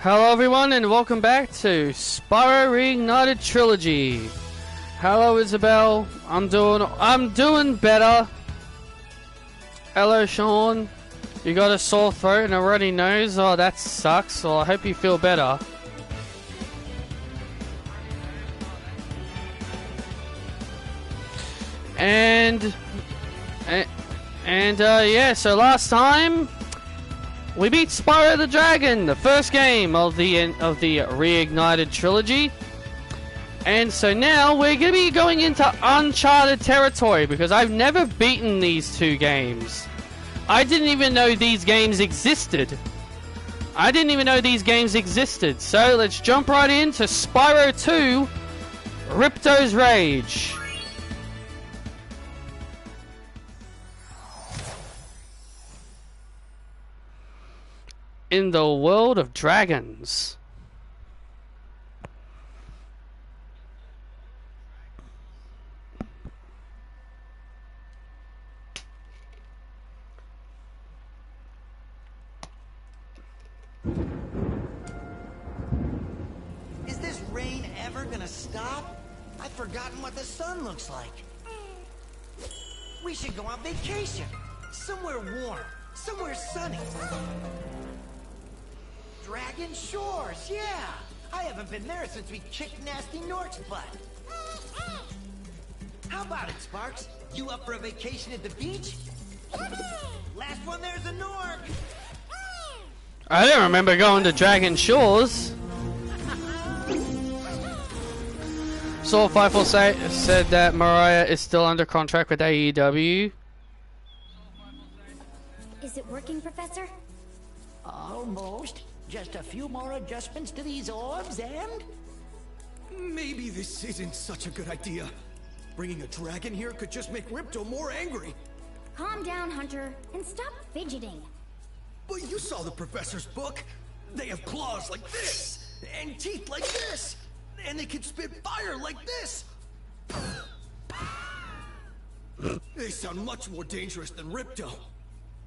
Hello everyone and welcome back to Spyro Reignited Trilogy. Hello Isabel, I'm doing better. Hello Sean, you got a sore throat and a runny nose? Oh, that sucks. Well, I hope you feel better. Yeah, so last time we beat Spyro the Dragon, the first game of the Reignited Trilogy. And so now we're going to be going into uncharted territory because I've never beaten these two games. I didn't even know these games existed. So let's jump right into Spyro 2, Ripto's Rage. In the world of dragons. Is this rain ever gonna stop? I've forgotten what the sun looks like. We should go on vacation. Somewhere warm. Somewhere sunny. Dragon Shores, yeah! I haven't been there since we kicked Nasty Nork's butt. How about it, Sparks? You up for a vacation at the beach? Last one there's a Nork! I don't remember going to Dragon Shores. Saw 547 said that Mariah is still under contract with AEW. Is it working, Professor? Almost. Just a few more adjustments to these orbs and... Maybe this isn't such a good idea. Bringing a dragon here could just make Ripto more angry. Calm down, Hunter, and stop fidgeting. But you saw the professor's book. They have claws like this, and teeth like this, and they can spit fire like this. They sound much more dangerous than Ripto.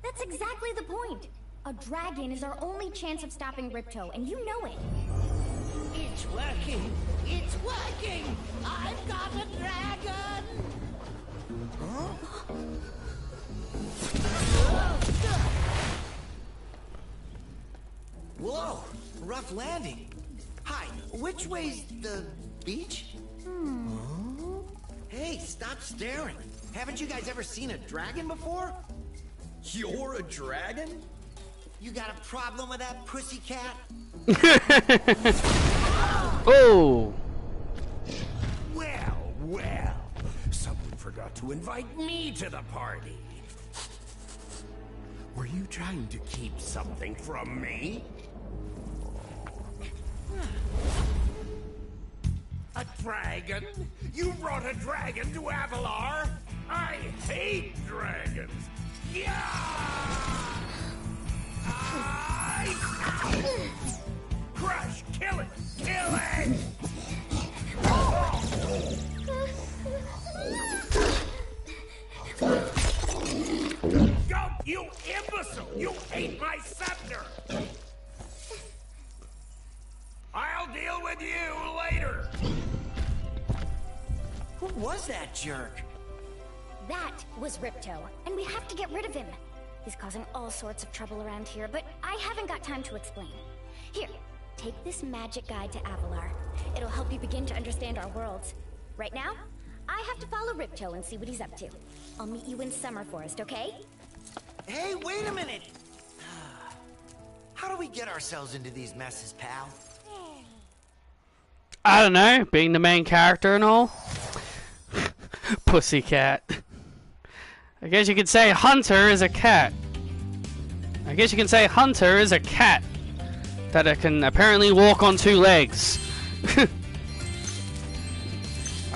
That's exactly the point. A dragon is our only chance of stopping Ripto, and you know it. it's working! It's working! I've got a dragon! Huh? Whoa! Rough landing. Hi, which way's the beach? Huh? Hey, stop staring. Haven't you guys ever seen a dragon before? You're a dragon? You got a problem with that, pussycat? Oh! Well, well. Someone forgot to invite me to the party. Were you trying to keep something from me? A dragon? You brought a dragon to Avalar? I hate dragons! Yeah! Crush! Kill it! Kill it! Go, you imbecile! You ate my scepter! I'll deal with you later! Who was that jerk? That was Ripto, and we have to get rid of him. He's causing all sorts of trouble around here, but I haven't got time to explain. Here, take this magic guide to Avalar. It'll help you begin to understand our worlds. Right now, I have to follow Ripto and see what he's up to. I'll meet you in Summer Forest, okay? Hey, wait a minute! How do we get ourselves into these messes, pal? I don't know, being the main character and all. Pussycat. I guess you could say Hunter is a cat. I guess you can say Hunter is a cat that can apparently walk on two legs.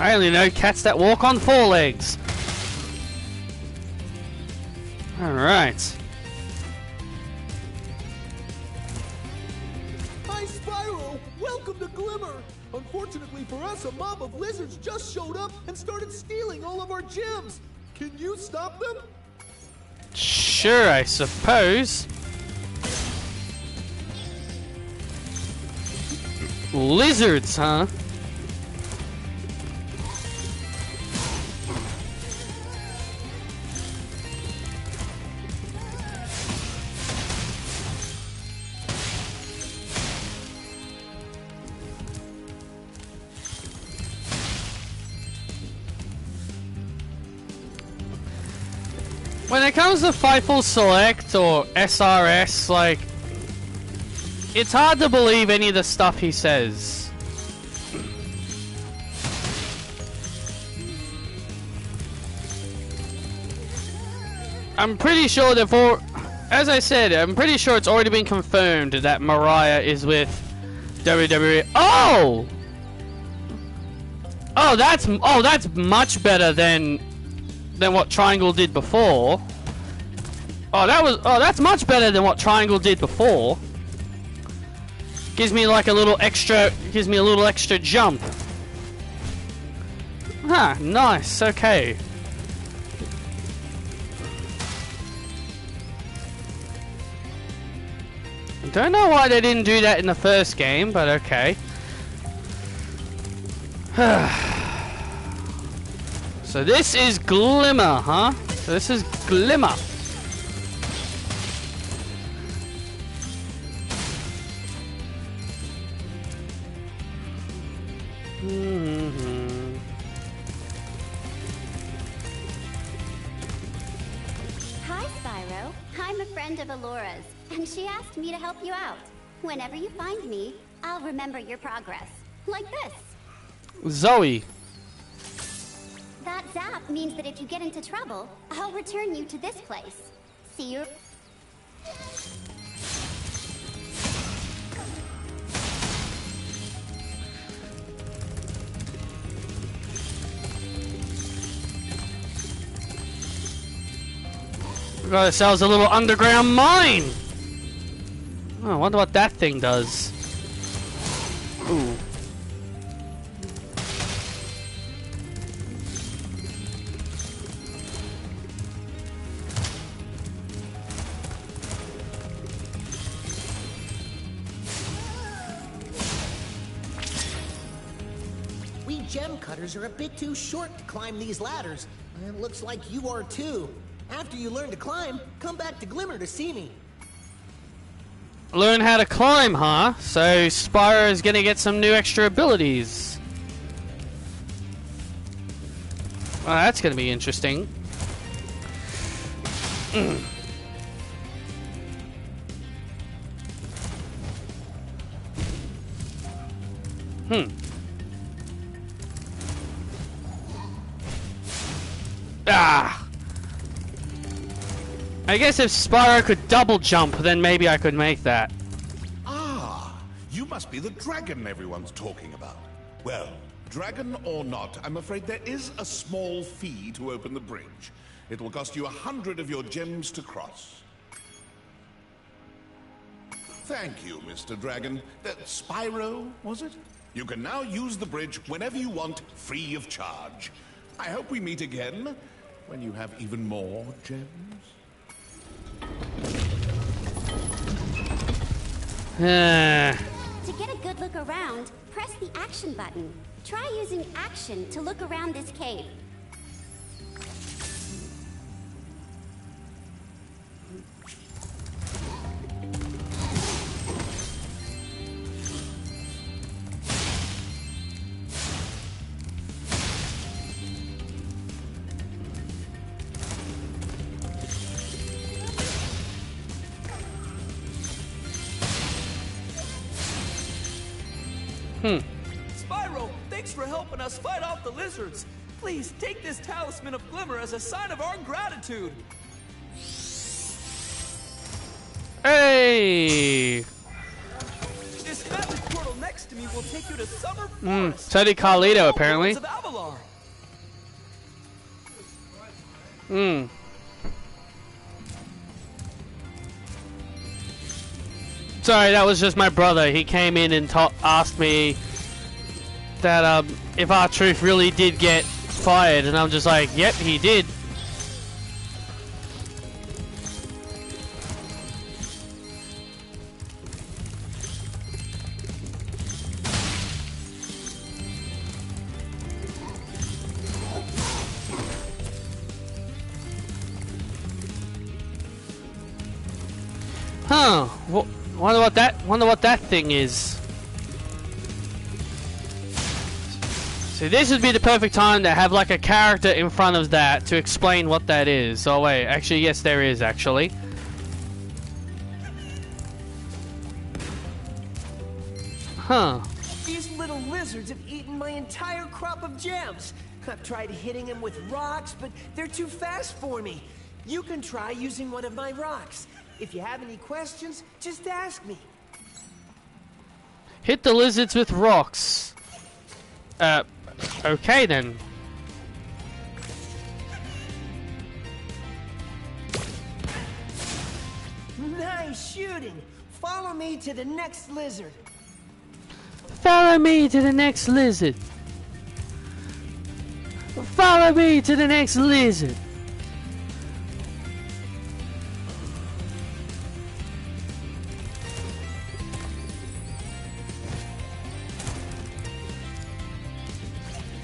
I only know cats that walk on four legs. Alright. Hi, Spyro! Welcome to Glimmer! Unfortunately for us, a mob of lizards just showed up and started stealing all of our gems. Can you stop them? Sure, I suppose. Lizards, huh? When it comes to Fightful Select or SRS, like, it's hard to believe any of the stuff he says. I'm pretty sure as I said, I'm pretty sure it's already been confirmed that Mariah is with WWE. Oh! Oh, that's much better than what Triangle did before. That's much better than what Triangle did before. Gives me like a little extra jump. Huh, nice, okay. I don't know why they didn't do that in the first game, but okay. So this is Glimmer, huh? So this is Glimmer. Hi, Spyro. I'm a friend of Alora's, and she asked me to help you out. Whenever you find me, I'll remember your progress. Like this. Zoe. That zap means that if you get into trouble, I'll return you to this place. See you. We got ourselves a little underground mine. Oh, I wonder what that thing does. Ooh. We gem cutters are a bit too short to climb these ladders. And it looks like you are too. After you learn to climb, come back to Glimmer to see me. Learn how to climb, huh? So Spyro is gonna get some new extra abilities. Well, that's gonna be interesting. Ah! I guess if Spyro could double jump, then maybe I could make that. Ah, you must be the dragon everyone's talking about. Well, dragon or not, I'm afraid there is a small fee to open the bridge. It will cost you 100 of your gems to cross. Thank you, Mr. Dragon. Spyro, was it? You can now use the bridge whenever you want, free of charge. I hope we meet again when you have even more gems. To get a good look around, press the action button. Try using action to look around this cave. Spyro, thanks for helping us fight off the lizards. Please take this talisman of Glimmer as a sign of our gratitude. Hey! This magic portal next to me will take you to Summer Forest. So did Carlito, apparently. Of Avalar. Sorry, that was just my brother. He came in and asked me that if R-Truth really did get fired, and I'm just like, yep, he did. Huh. Wonder what that thing is. So this would be the perfect time to have like a character in front of that to explain what that is. Oh wait, actually yes there is actually. Huh. These little lizards have eaten my entire crop of gems. I've tried hitting them with rocks, but they're too fast for me. You can try using one of my rocks. If you have any questions, just ask me. Hit the lizards with rocks. Okay then. Nice shooting. Follow me to the next lizard. Follow me to the next lizard. Follow me to the next lizard.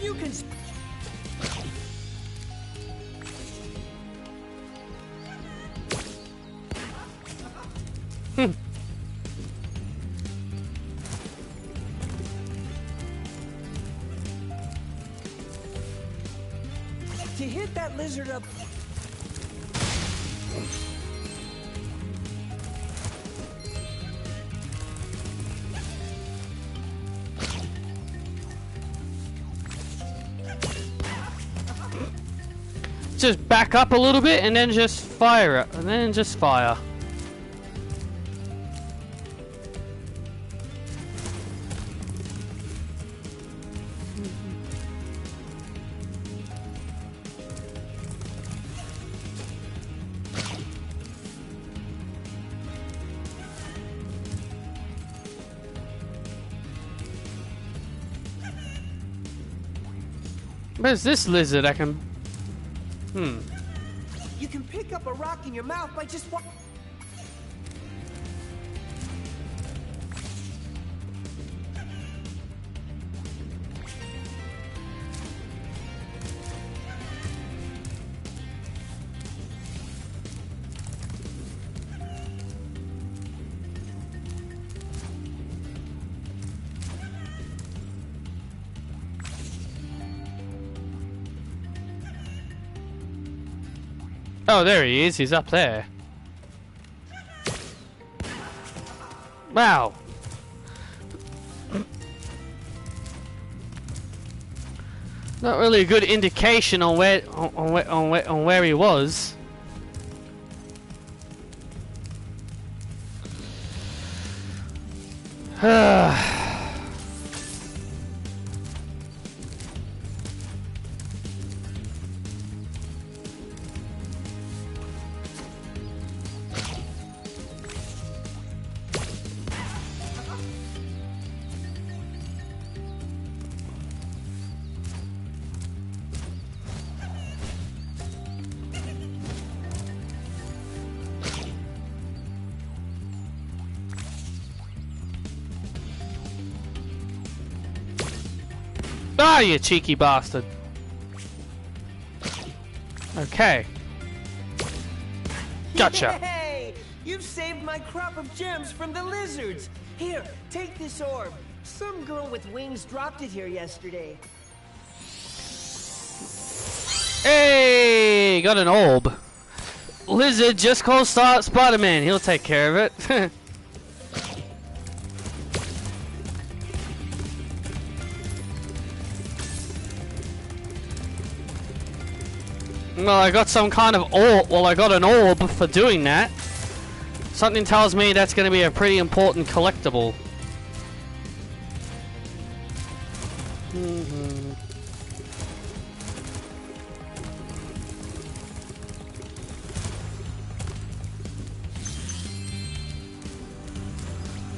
You can... To hit that lizard up... Just back up a little bit and then just fire it. And then just fire. Where's this lizard I can... You can pick up a rock in your mouth by just... Oh, there he is. He's up there. Wow. Not really a good indication on where he was. Ah, you cheeky bastard. Okay. Gotcha. Hey! You've saved my crop of gems from the lizards. Here, take this orb. Some girl with wings dropped it here yesterday. Hey, got an orb. Lizard, just call Spider-Man. He'll take care of it. Well, I got some kind of orb. Well, I got an orb for doing that. Something tells me that's going to be a pretty important collectible.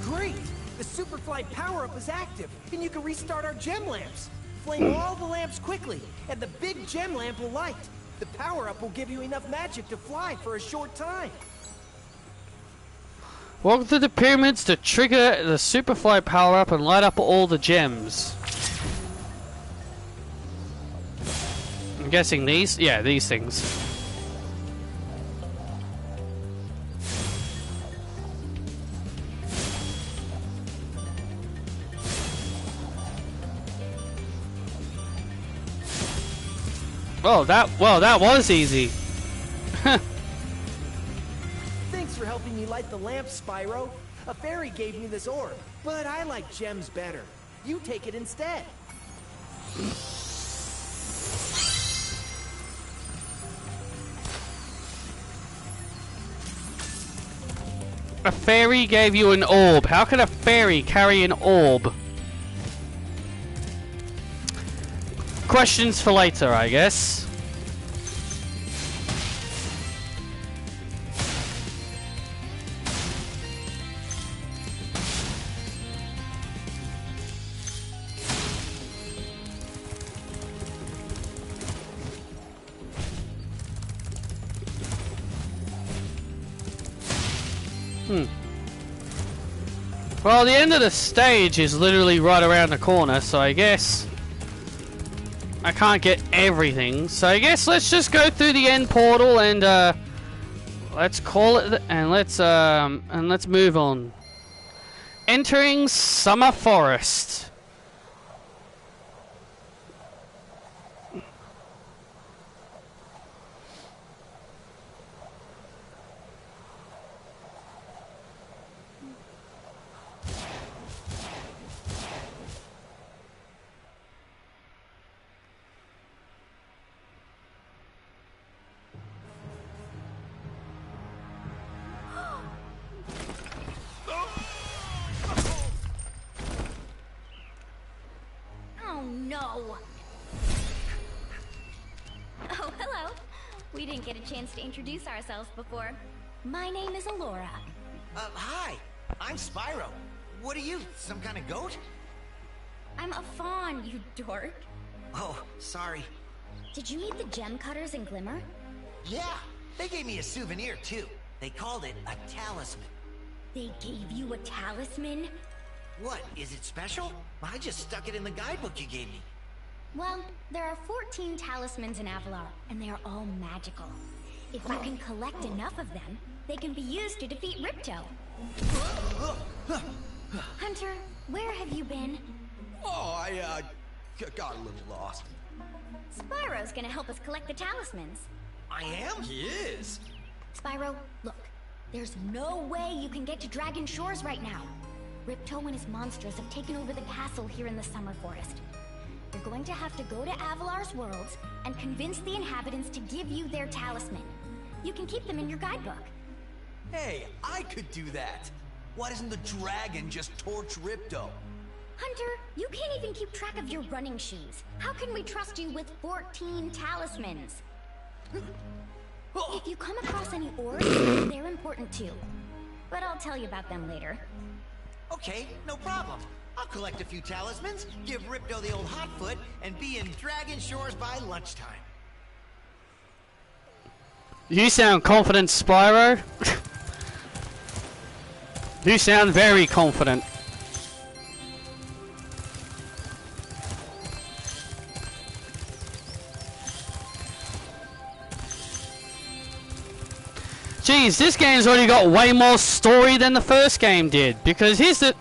Great! The Superfly power-up is active, and you can restart our gem lamps. Flame all the lamps quickly, and the big gem lamp will light. The power-up will give you enough magic to fly for a short time. Walk through the pyramids to trigger the Superfly power-up and light up all the gems. I'm guessing these? Yeah, these things. well, that was easy. Thanks for helping me light the lamp, Spyro. A fairy gave me this orb, but I like gems better. You take it instead. A fairy gave you an orb. How can a fairy carry an orb? Questions for later, I guess. Well, the end of the stage is literally right around the corner, so I guess I can't get everything. So I guess let's just go through the end portal and let's call it and let's move on. Entering Summer Forest. Oh no! Oh, hello. We didn't get a chance to introduce ourselves before. My name is Alora. Hi. I'm Spyro. What are you, some kind of goat? I'm a fawn, you dork. Oh, sorry. Did you meet the gem cutters in Glimmer? Yeah, they gave me a souvenir, too. They called it a talisman. They gave you a talisman? What, is it special? I just stuck it in the guidebook you gave me. Well, there are 14 talismans in Avalar, and they are all magical. If you can collect enough of them, they can be used to defeat Ripto. Hunter, where have you been? Oh, I got a little lost. Spyro's gonna help us collect the talismans. I am? He is. Spyro, look. There's no way you can get to Dragon Shores right now. Ripto and his monsters have taken over the castle here in the Summer Forest. You're going to have to go to Avalar's worlds and convince the inhabitants to give you their talisman. You can keep them in your guidebook. Hey, I could do that. Why doesn't the dragon just torch Ripto? Hunter, you can't even keep track of your running shoes. How can we trust you with 14 talismans? If you come across any orbs, they're important too. But I'll tell you about them later. Okay, no problem. I'll collect a few talismans, give Ripto the old hot foot, and be in Dragon Shores by lunchtime. You sound confident, Spyro. You sound very confident. Jeez, this game's already got way more story than the first game did. Because here's the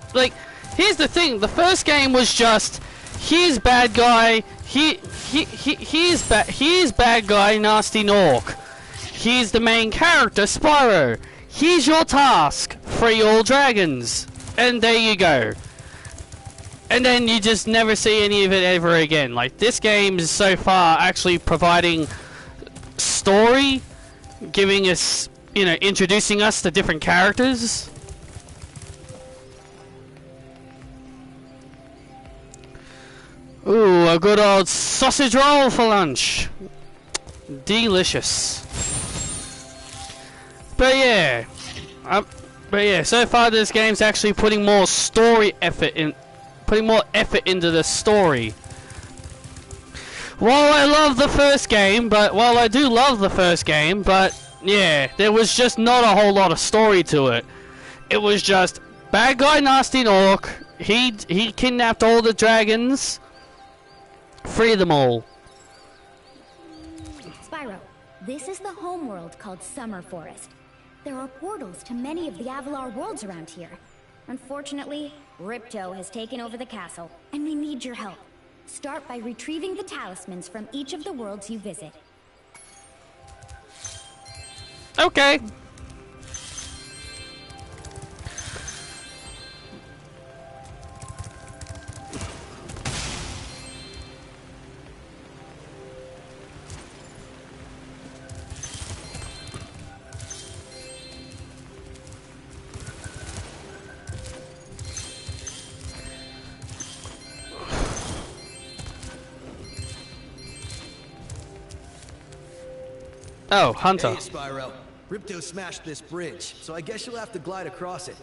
thing. The first game was just, here's bad guy. Here's bad guy, Nasty Nork. Here's the main character, Spyro. Here's your task, free all dragons. And there you go. And then you just never see any of it ever again. Like, this game is so far actually providing story, giving us, you know, introducing us to different characters. Ooh, a good old sausage roll for lunch. Delicious. But yeah, so far this game's actually putting more story effort in, putting more effort into the story. While I do love the first game, but yeah, there was just not a whole lot of story to it. It was just bad guy Nasty Nork. He kidnapped all the dragons. Free them all. Spyro, this is the homeworld called Summer Forest. There are portals to many of the Avalar worlds around here. Unfortunately, Ripto has taken over the castle, and we need your help. Start by retrieving the talismans from each of the worlds you visit. Okay. Oh, Hunter. Hey, Spyro. Ripto smashed this bridge, so I guess you'll have to glide across it.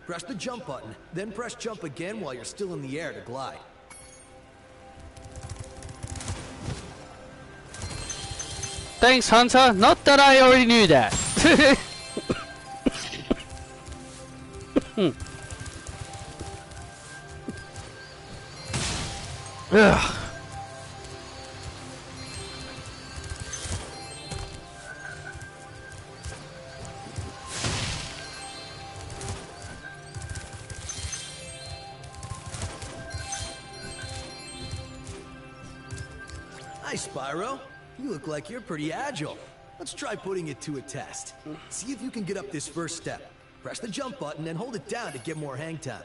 Press the jump button, then press jump again while you're still in the air to glide. Thanks, Hunter. Not that I already knew that. Ugh. Hi, Spyro. You look like you're pretty agile. Let's try putting it to a test. See if you can get up this first step. Press the jump button and hold it down to get more hang time.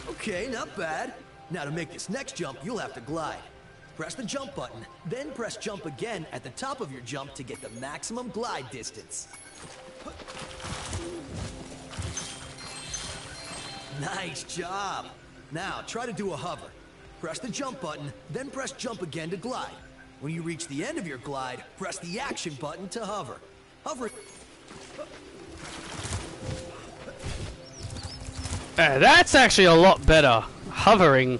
Okay, not bad. Now to make this next jump, you'll have to glide. Press the jump button, then press jump again at the top of your jump to get the maximum glide distance. Nice job. Now, try to do a hover. Press the jump button, then press jump again to glide. When you reach the end of your glide, press the action button to hover. Hover. That's actually a lot better. Hovering.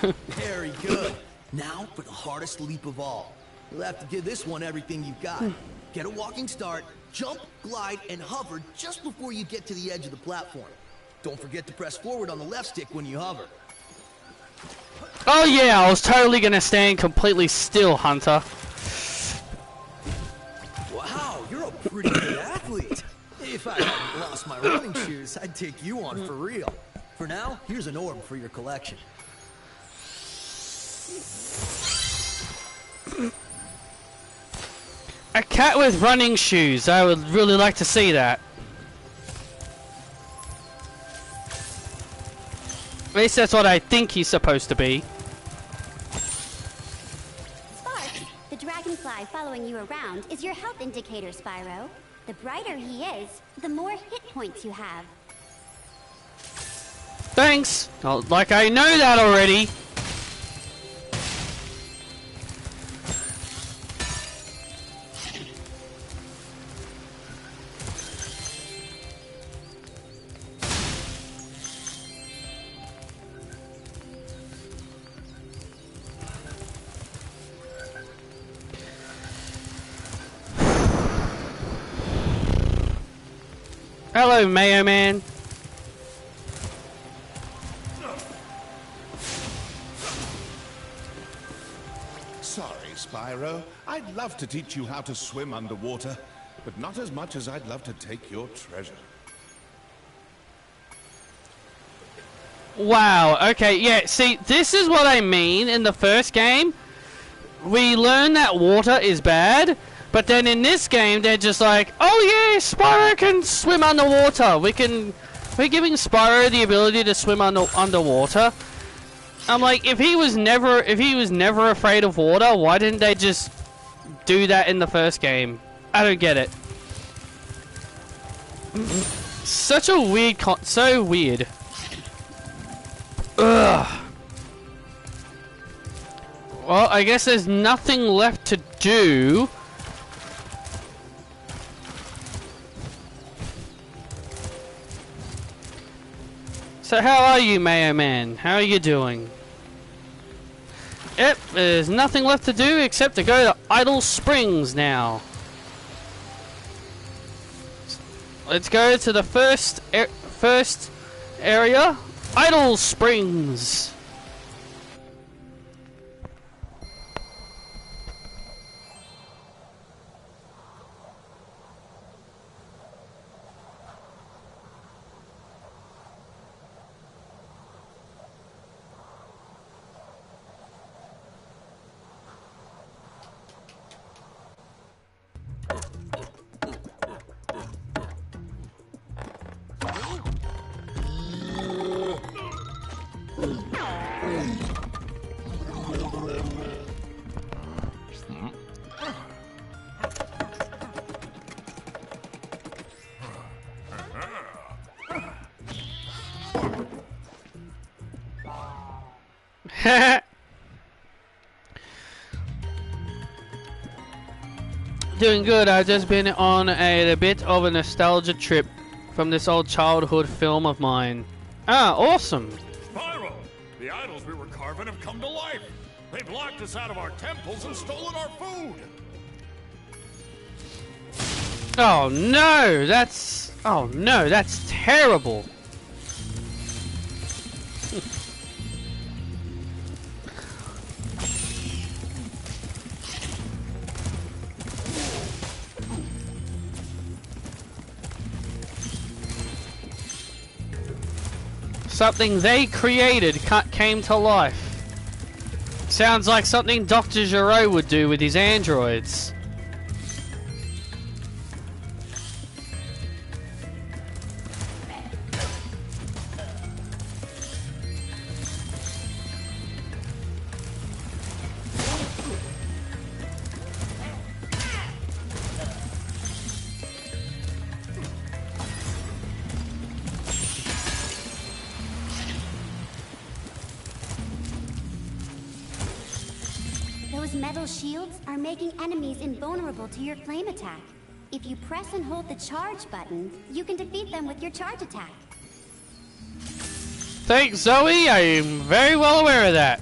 Very good. Now for the hardest leap of all. You'll have to give this one everything you've got. Get a walking start, jump, glide, and hover just before you get to the edge of the platform. Don't forget to press forward on the left stick when you hover. Oh yeah, I was totally gonna stand completely still, Hunter. Wow, you're a pretty good athlete. If I hadn't lost my running shoes, I'd take you on for real. For now, here's an orb for your collection. A cat with running shoes. I would really like to see that. At least that's what I think he's supposed to be. Spark, the dragonfly following you around, is your health indicator, Spyro. The brighter he is, the more hit points you have. Thanks. Oh, like I know that already. Hello, Mayo Man. Sorry, Spyro. I'd love to teach you how to swim underwater, but not as much as I'd love to take your treasure. Wow, okay, yeah, see, this is what I mean in the first game. We learn that water is bad, but then in this game, they're just like, oh yeah, Spyro can swim underwater. We're giving Spyro the ability to swim underwater. I'm like, if he was never afraid of water, why didn't they just do that in the first game? I don't get it. Such a weird so weird. Ugh. Well, I guess there's nothing left to do. So how are you, Mayo Man? How are you doing? Yep, there's nothing left to do except to go to Idle Springs now. Let's go to the first area, Idle Springs. Doing good. I've just been on a bit of a nostalgia trip from this old childhood film of mine. Ah, awesome. Spyro! The idols we were carving have come to life. They've locked us out of our temples and stolen our food. Oh no, that's terrible. Something they created came to life. Sounds like something Dr. Gero would do with his androids. Those metal shields are making enemies invulnerable to your flame attack. If you press and hold the charge button, you can defeat them with your charge attack. Thanks, Zoe. I am very well aware of that.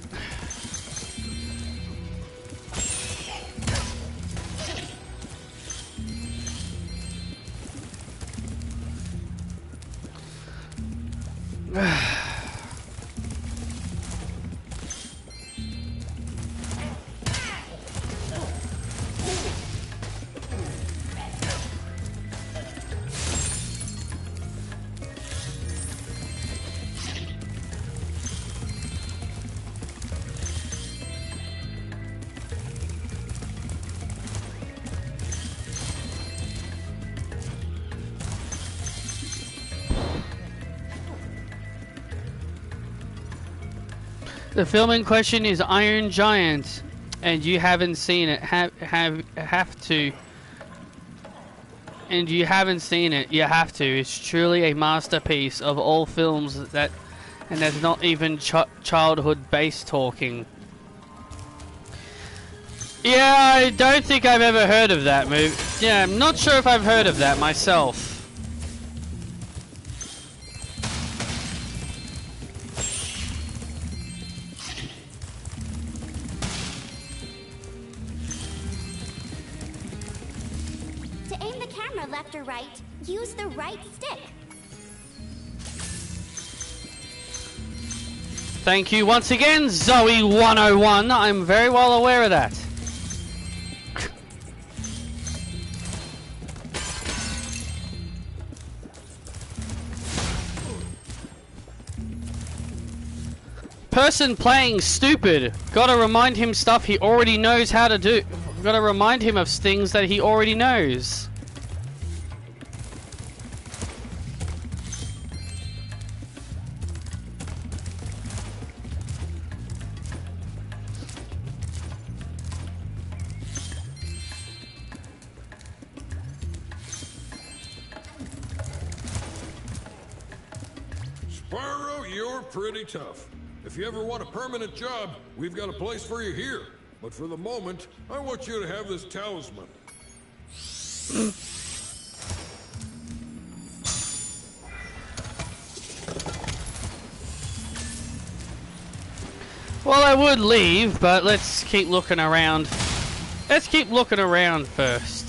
The film in question is Iron Giant, and you haven't seen it. And you haven't seen it. You have to. It's truly a masterpiece of all films and that's not even childhood-based talking. Yeah, I don't think I've ever heard of that movie. Yeah, I'm not sure if I've heard of that myself. Left or right, use the right stick. Thank you once again, Zoe 101. I'm very well aware of that. Person playing stupid. Gotta remind him stuff he already knows how to do. Gotta remind him of things that he already knows. Spyro, you're pretty tough. If you ever want a permanent job, we've got a place for you here. But for the moment, I want you to have this talisman. Well, I would leave, but let's keep looking around. Let's keep looking around first.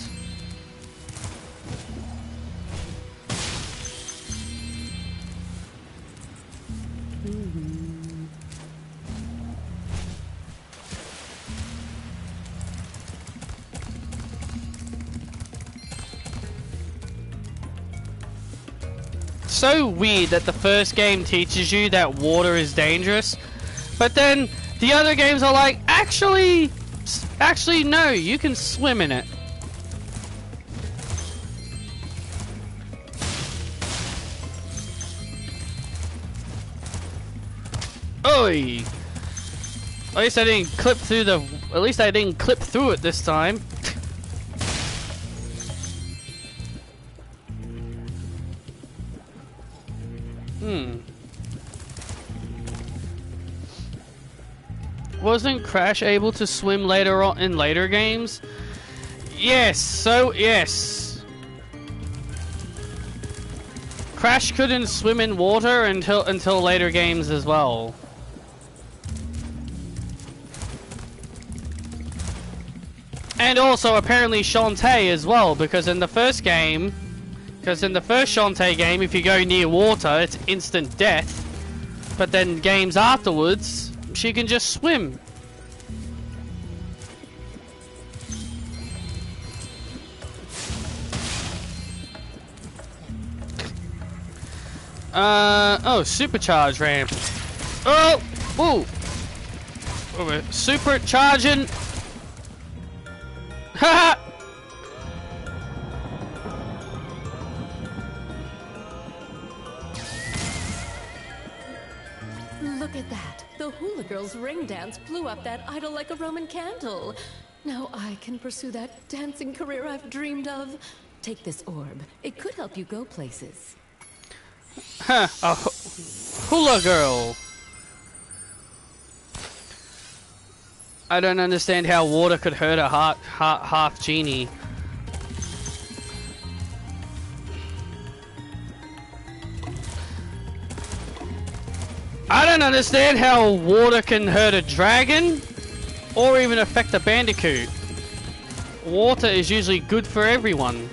So weird that the first game teaches you that water is dangerous, but then the other games are like, actually no, you can swim in it. Oi! At least I didn't clip through the. At least I didn't clip through it this time. wasn't Crash able to swim later on in later games? Yes, yes. Crash couldn't swim in water until later games as well. And also apparently Shantae as well, because in the first Shantae game, if you go near water, it's instant death. But then games afterwards, she can just swim. Oh, supercharge ramp. Oh, whoa. Oh, we're supercharging. Haha. Look at that. The hula girl's ring dance blew up that idol like a Roman candle. Now I can pursue that dancing career I've dreamed of. Take this orb. It could help you go places. Huh, a hula girl. I don't understand how water could hurt a half genie. I don't understand how water can hurt a dragon or even affect a bandicoot. Water is usually good for everyone.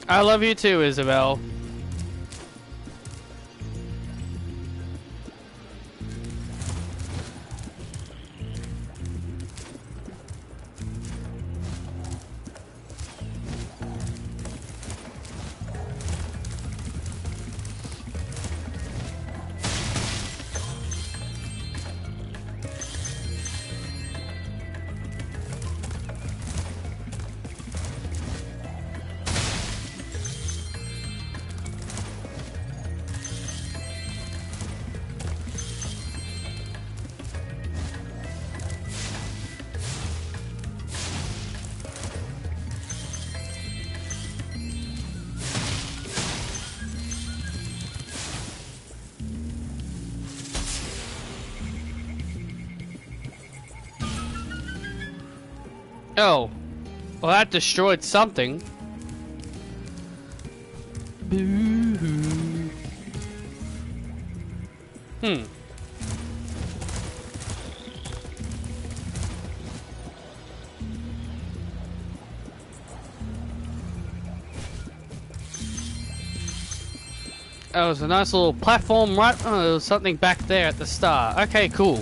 I love you too, Isabel. Oh, well that destroyed something. Boo-hoo. Oh, it was a nice little platform, right? Oh, there was something back there at the start. Okay, cool.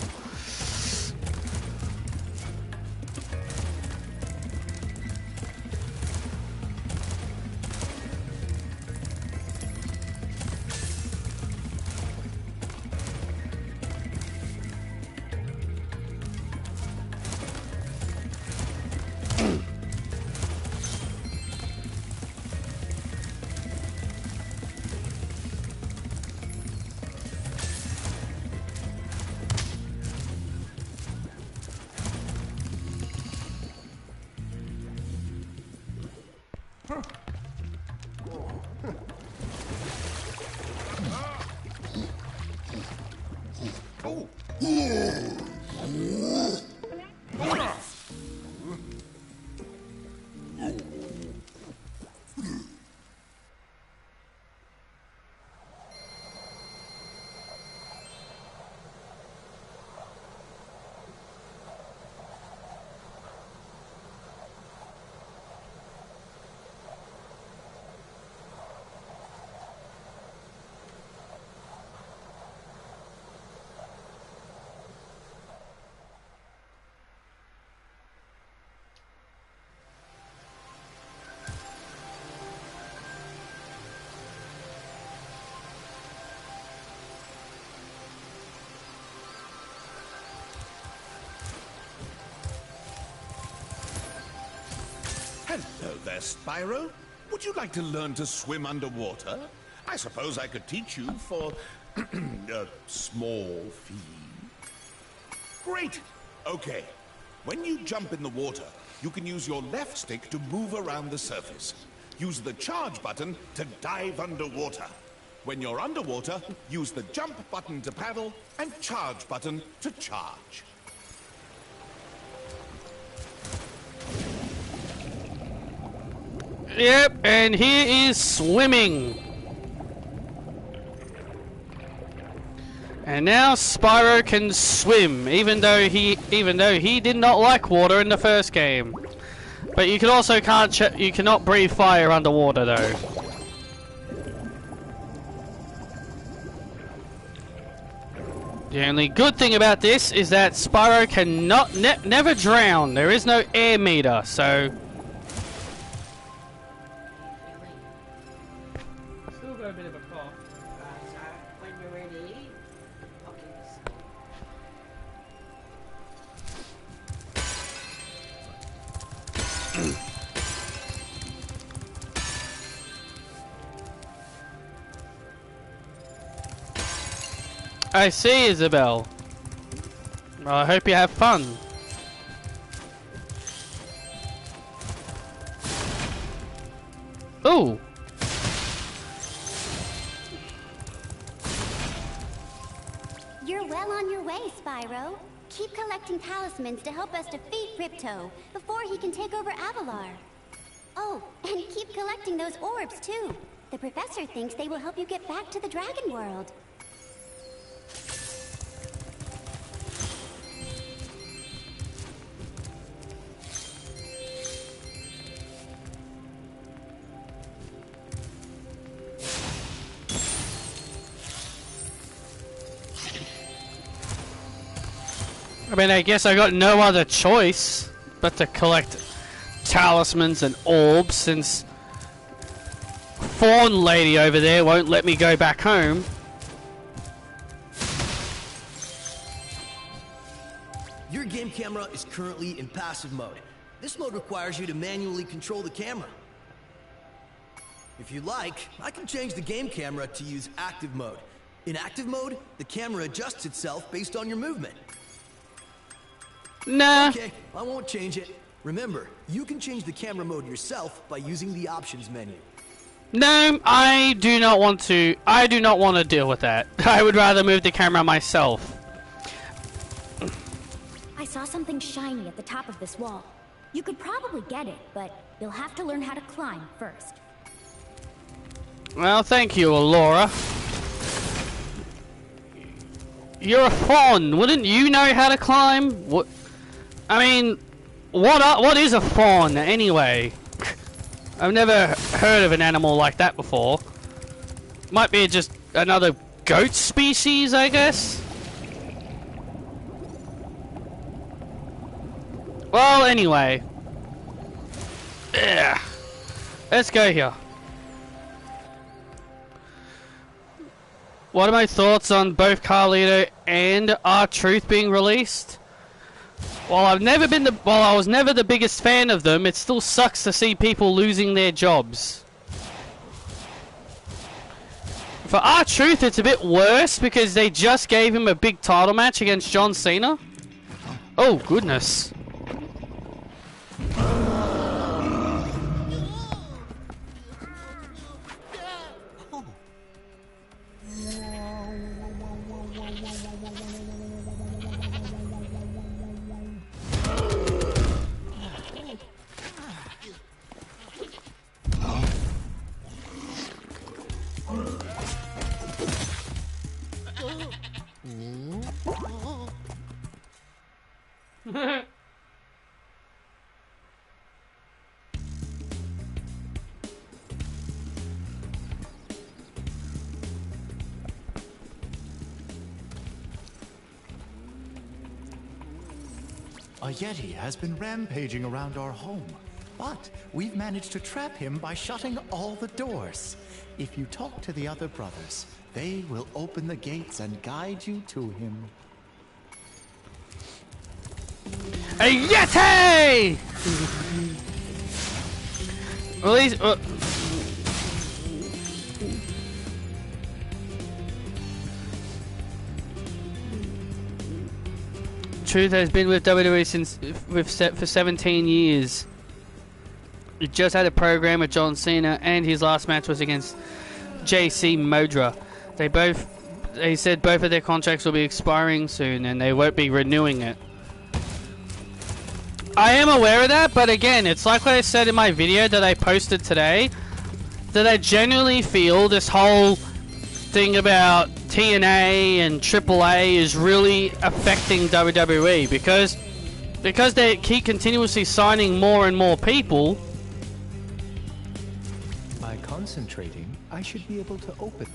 Hello there, Spyro. Would you like to learn to swim underwater? I suppose I could teach you for a small fee. Great. Okay. When you jump in the water, you can use your left stick to move around the surface. Use the charge button to dive underwater. When you're underwater, use the jump button to paddle and charge button to charge. Yep, and here is swimming. And now Spyro can swim, even though he did not like water in the first game. But you can also you cannot breathe fire underwater though. The only good thing about this is that Spyro cannot never drown. There is no air meter, so. Still got a bit of a cough. When you're ready. I see, Isabel. Well, I hope you have fun. Ooh. You're well on your way, Spyro. Keep collecting talismans to help us defeat Ripto before he can take over Avalar. Oh, and keep collecting those orbs, too. The professor thinks they will help you get back to the Dragon World. I mean, I guess I got no other choice but to collect talismans and orbs since Fawn Lady over there won't let me go back home. Your game camera is currently in passive mode. This mode requires you to manually control the camera. If you like, I can change the game camera to use active mode. In active mode, the camera adjusts itself based on your movement. Nah. Okay, I won't change it. Remember, you can change the camera mode yourself by using the options menu. No, I do not want to. I do not want to deal with that. I would rather move the camera myself. I saw something shiny at the top of this wall. You could probably get it, but you'll have to learn how to climb first. Well, thank you, Laura. You're a fawn. Wouldn't you know how to climb? What? I mean, what is a fawn anyway? I've never heard of an animal like that before. Might be just another goat species, I guess. Well, anyway. Yeah. Let's go here. What are my thoughts on both Carlito and R-Truth being released? While I was never the biggest fan of them, it still sucks to see people losing their jobs. For R-Truth, it's a bit worse because they just gave him a big title match against John Cena. Oh, goodness. A Yeti has been rampaging around our home, but we've managed to trap him by shutting all the doors. If you talk to the other brothers, they will open the gates and guide you to him. A Yeti! Well, he's... Truth has been with WWE for 17 years. He just had a program with John Cena, and his last match was against JC Modra. They said both of their contracts will be expiring soon and they won't be renewing it. I am aware of that, but again, it's like what I said in my video that I posted today, that I genuinely feel this whole thing about TNA and AAA is really affecting WWE because they keep continuously signing more and more people. By concentrating, I should be able to open.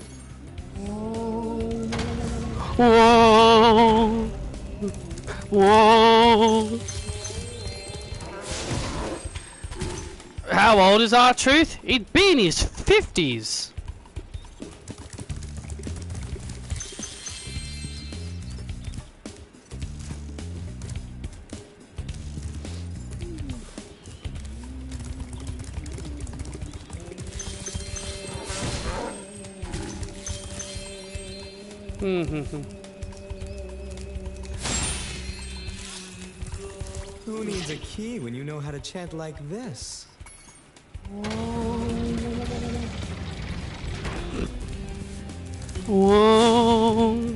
Whoa! Whoa! How old is R-Truth? He'd be in his 50s. Who needs a key when you know how to chant like this? Whoa.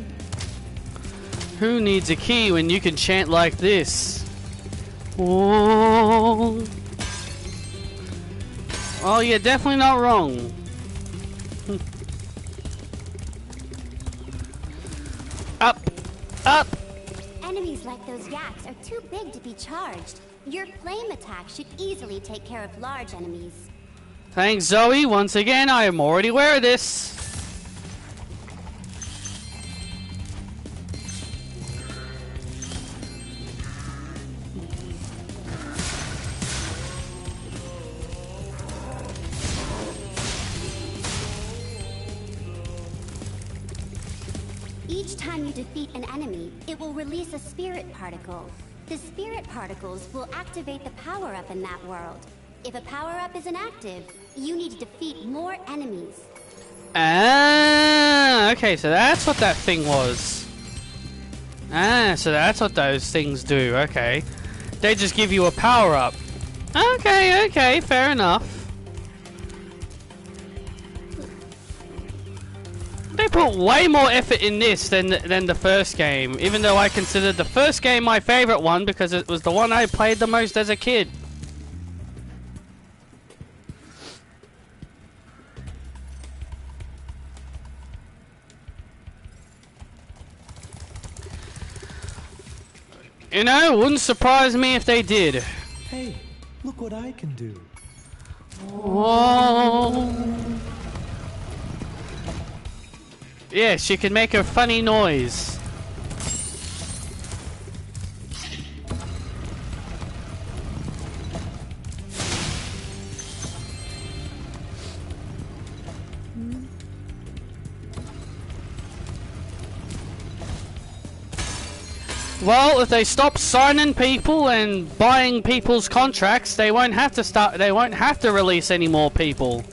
Who needs a key when you can chant like this? Whoa. Oh, you're definitely not wrong. Up! Up! Enemies like those yaks are too big to be charged. Your flame attack should easily take care of large enemies. Thanks, Zoe. Once again, I am already aware of this. Each time you defeat an enemy, it will release a spirit particle. The spirit particles will activate the power-up in that world. If a power-up is inactive, you need to defeat more enemies. Ah, okay, so that's what that thing was. Ah, so that's what those things do, okay. They just give you a power-up. Okay, okay, fair enough. They put way more effort in this than the first game, even though I considered the first game my favorite one because it was the one I played the most as a kid. You know, it wouldn't surprise me if they did. Hey, look what I can do. Whoa. Yeah, she can make a funny noise. Well, if they stop signing people and buying people's contracts, they won't have to release any more people.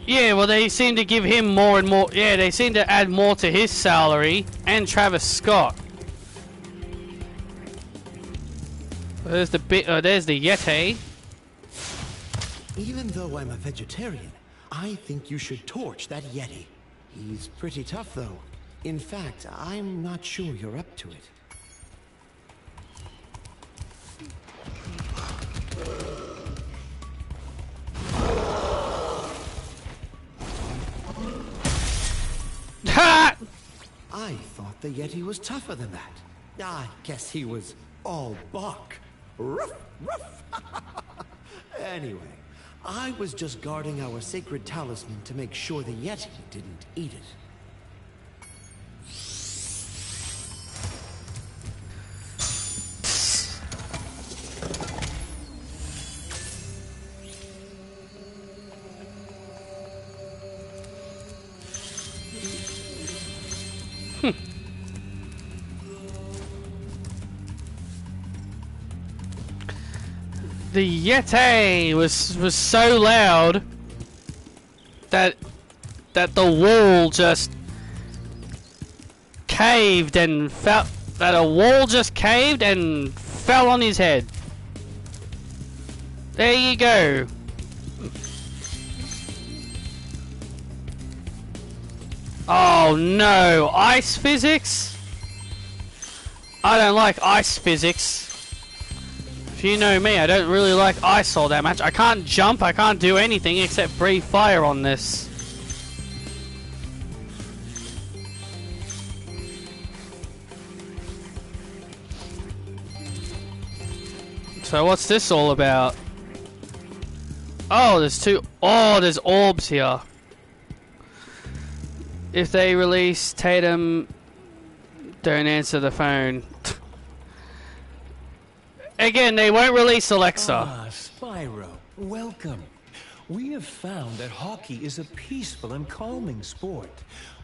Yeah, well, they seem to give him more and more. Yeah, they seem to add more to his salary and Travis Scott. There's the there's the Yeti. Even though I'm a vegetarian, I think you should torch that Yeti. He's pretty tough, though. In fact, I'm not sure you're up to it. Ha! I thought the Yeti was tougher than that. I guess he was all bark. Ruff, ruff. Anyway, I was just guarding our sacred talisman to make sure the Yeti didn't eat it. The Yeti was so loud that the wall just caved and fell. That a wall just caved and fell on his head. There you go. Oh no, ice physics? I don't like ice physics. If you know me, I don't really like ice all that much. I can't jump, I can't do anything except breathe fire on this. So what's this all about? Oh, there's orbs here. If they release Tatum, don't answer the phone. Again, they won't release Alexa. Ah, Spyro, welcome. We have found that hockey is a peaceful and calming sport.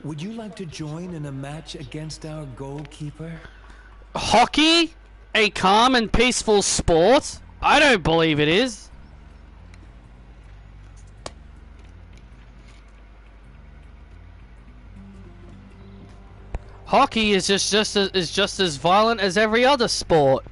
Would you like to join in a match against our goalkeeper? Hockey? A calm and peaceful sport? I don't believe it is. Hockey is just as violent as every other sport.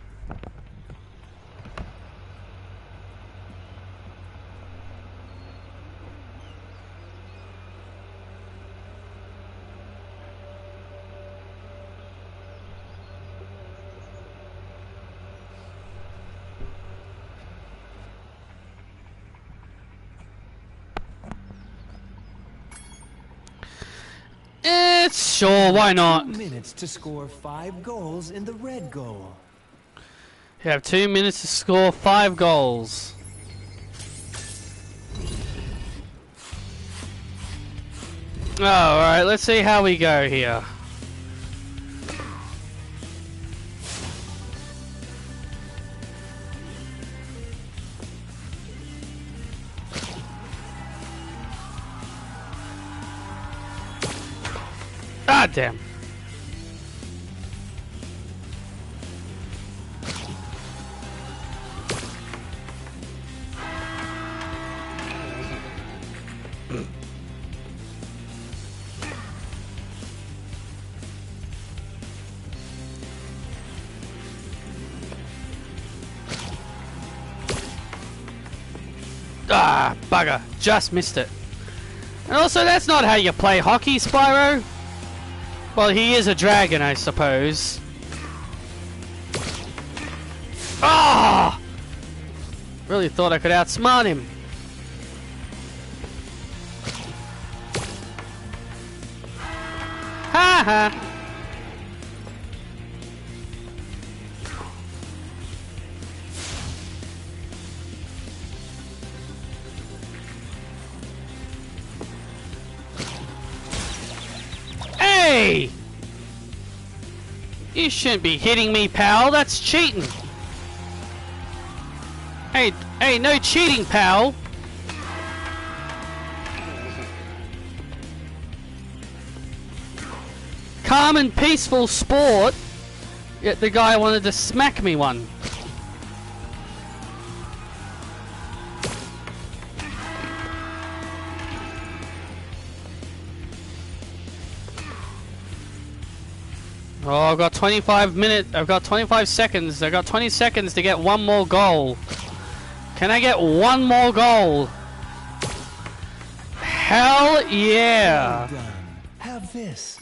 It's sure, why not? 2 minutes to score 5 goals in the red goal. You have 2 minutes to score 5 goals. Alright, let's see how we go here. Ah, damn. Ah, bugger. Just missed it. And also, that's not how you play hockey, Spyro. Well, he is a dragon, I suppose. Ah! Really thought I could outsmart him. Ha ha! Hey! You shouldn't be hitting me, pal. That's cheating. Hey, no cheating, pal. Calm and peaceful sport. Yet the guy wanted to smack me one. Oh, I've got 25 minutes. I've got 25 seconds. I've got 20 seconds to get one more goal. Can I get one more goal? Hell yeah! Well done. Have this.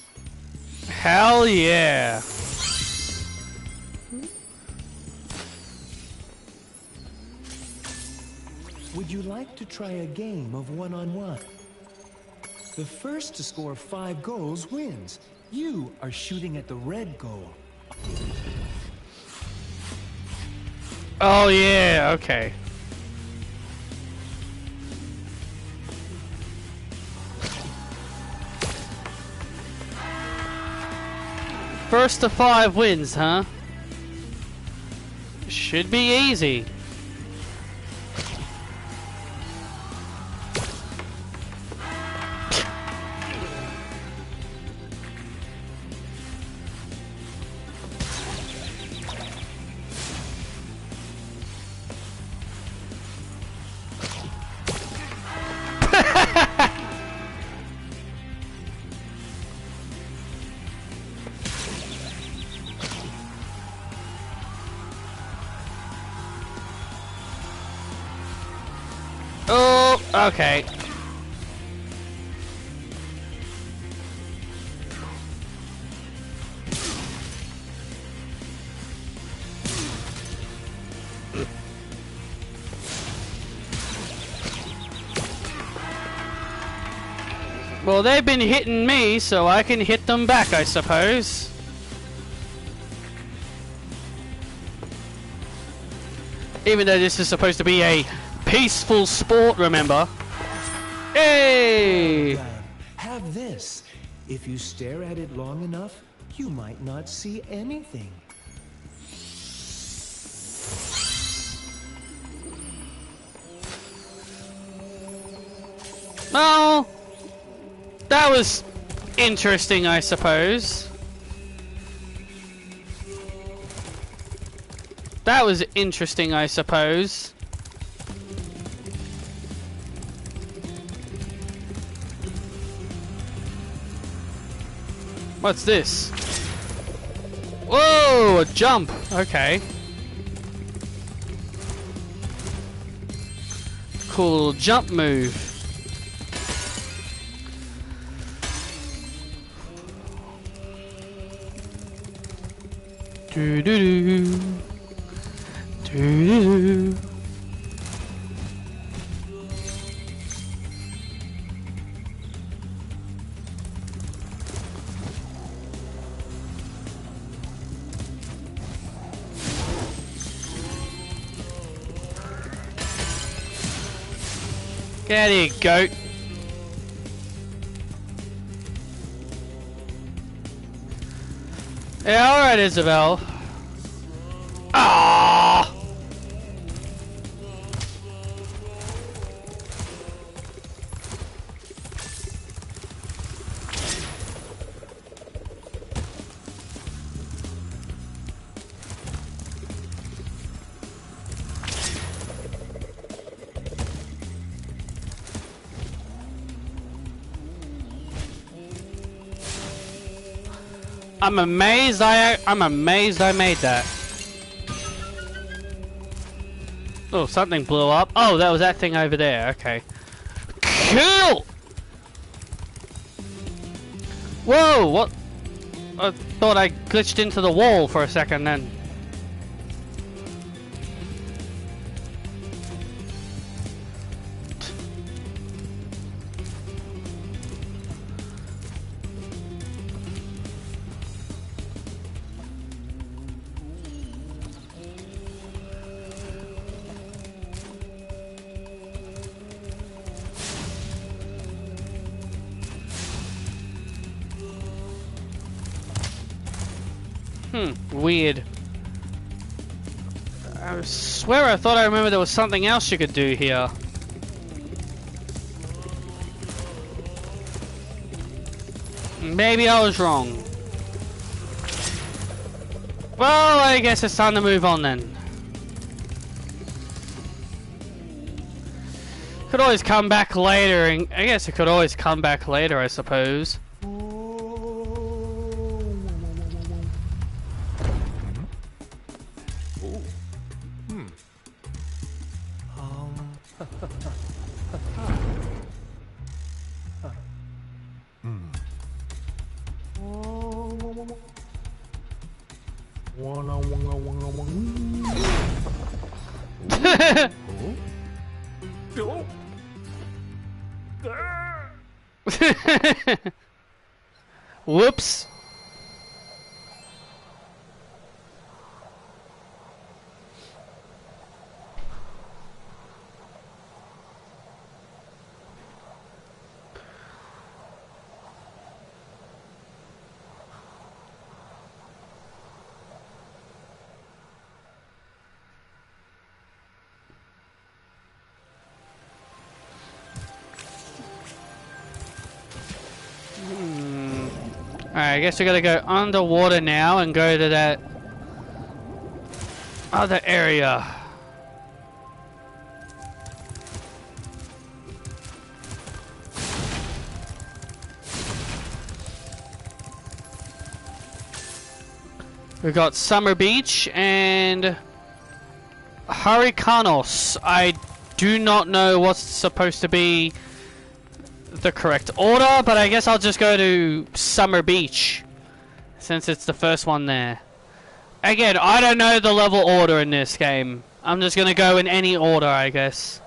Hell yeah! Would you like to try a game of one-on-one? The first to score 5 goals wins. You are shooting at the red goal. Oh yeah, okay. First to 5 wins, huh? Should be easy. Oh, okay. Well, they've been hitting me, so I can hit them back, I suppose. Even though this is supposed to be a peaceful sport, remember? Hey! Have this. If you stare at it long enough, you might not see anything. Well, that was interesting, I suppose. That was interesting, I suppose. What's this? Whoa, a jump. Okay. Cool little jump move. Do do do. Do do do. Get out of here, goat. Yeah, alright, Isabel. Ah! I'm amazed I made that. Oh, something blew up. Oh, that was that thing over there. Okay. Cool! Whoa, what? I thought I glitched into the wall for a second then. Weird. I swear I thought I remember there was something else you could do here. Maybe I was wrong. Well, I guess it's time to move on then. Could always come back later, and I guess it could always come back later, I suppose. Whoops. Alright, I guess we gotta go underwater now and go to that other area. We've got Summer Beach and Hurricanos. I do not know what's supposed to be the correct order, but I guess I'll just go to Summer Beach since it's the first one there. Again, I don't know the level order in this game. I'm just gonna go in any order, I guess.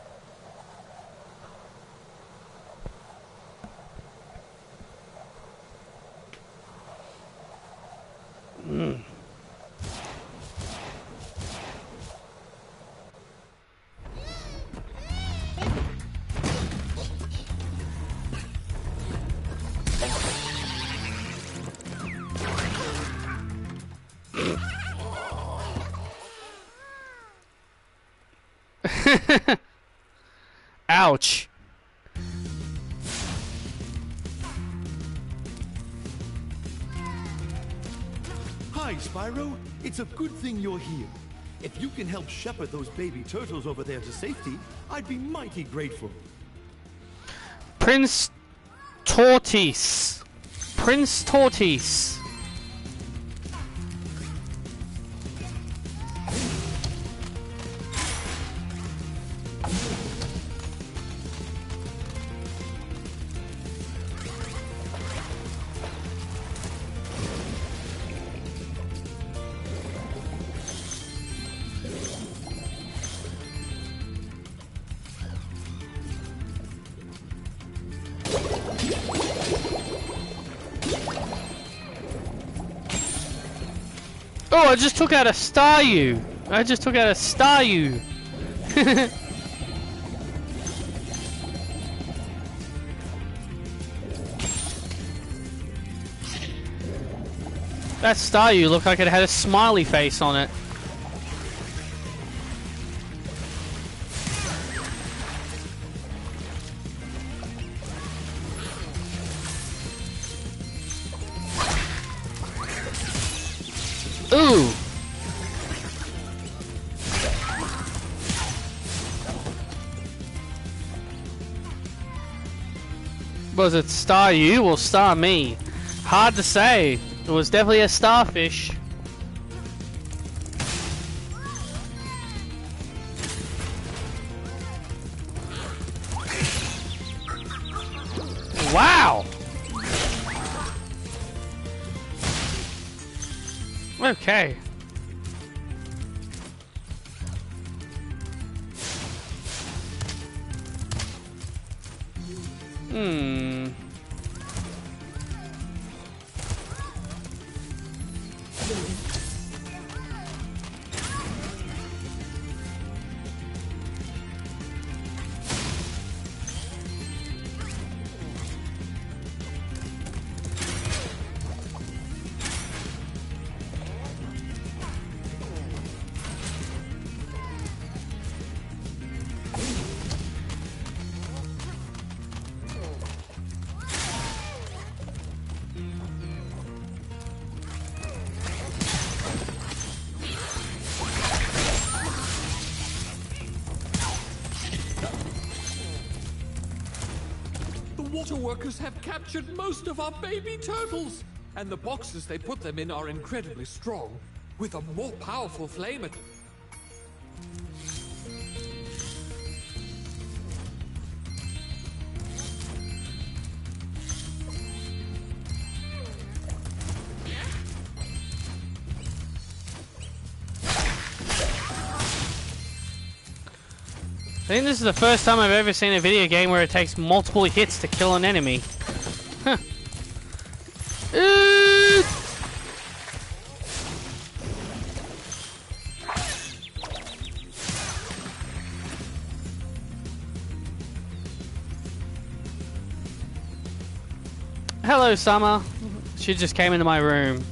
Ouch. Hi, Spyro. It's a good thing you're here. If you can help shepherd those baby turtles over there to safety, I'd be mighty grateful. Prince Tortoise. Prince Tortoise. Oh, I just took out a Staryu. I just took out a Staryu. That Staryu looked like it had a smiley face on it. Ooh! Was it Staryu or Star Me? Hard to say. It was definitely a starfish. Wow! Okay. Water workers have captured most of our baby turtles, and the boxes they put them in are incredibly strong, with a more powerful flame. I think this is the first time I've ever seen a video game where it takes multiple hits to kill an enemy. Huh. Hello, Summer. She just came into my room.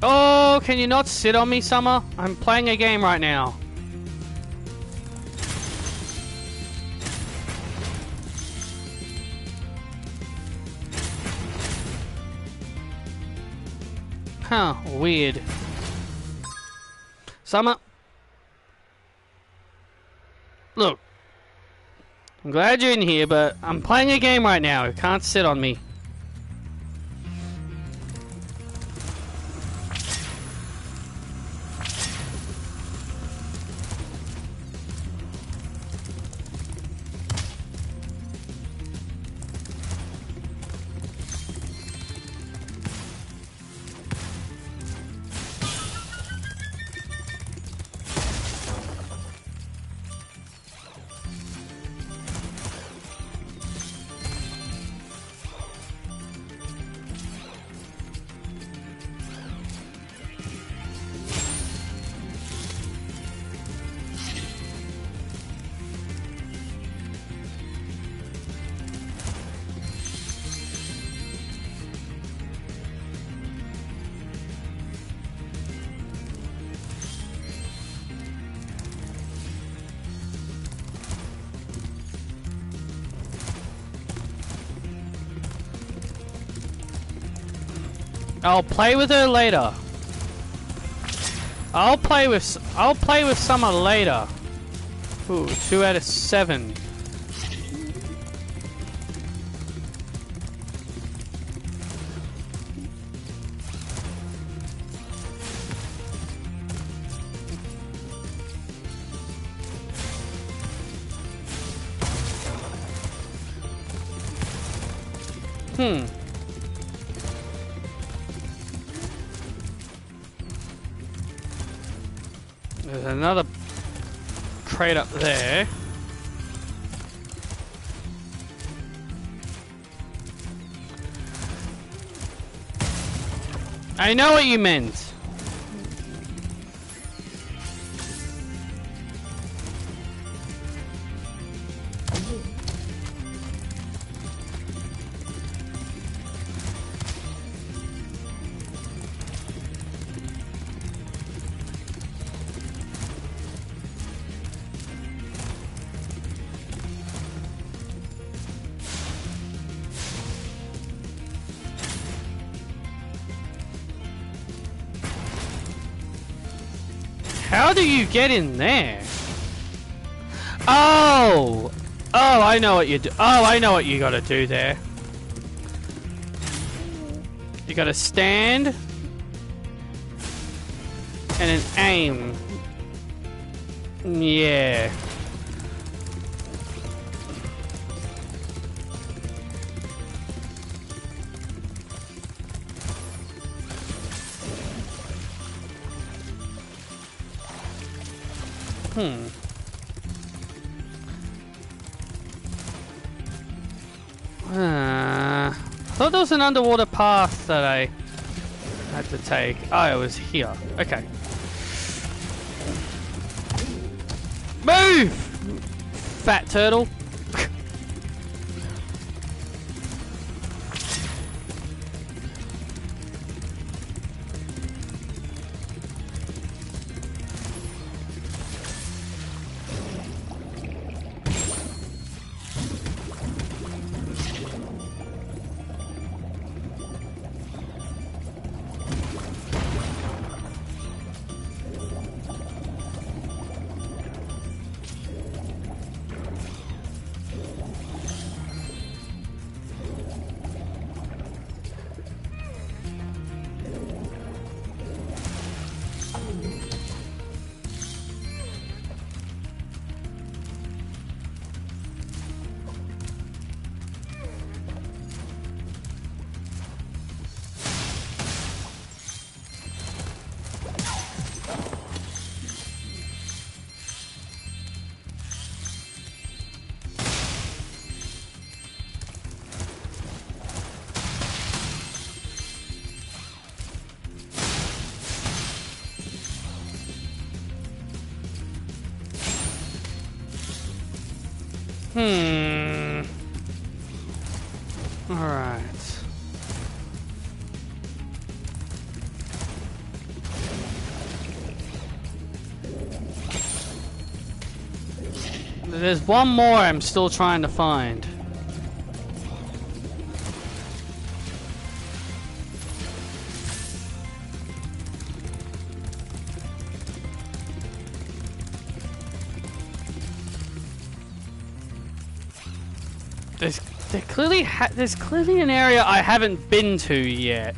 Oh, can you not sit on me, Summer? I'm playing a game right now. Huh, weird. Summer. Look. I'm glad you're in here, but I'm playing a game right now. You can't sit on me. I'll play with her later. I'll play with Summer later. Ooh, 2 out of 7. There's another crate up there. I know what you meant. How do you get in there? Oh! Oh, I know what you do. Oh, I know what you gotta do there. You gotta stand and then aim. Yeah. I thought there was an underwater path that I had to take. Oh, it was here. Okay. Move! Fat turtle. Alright. There's one more I'm still trying to find. There's clearly an area I haven't been to yet.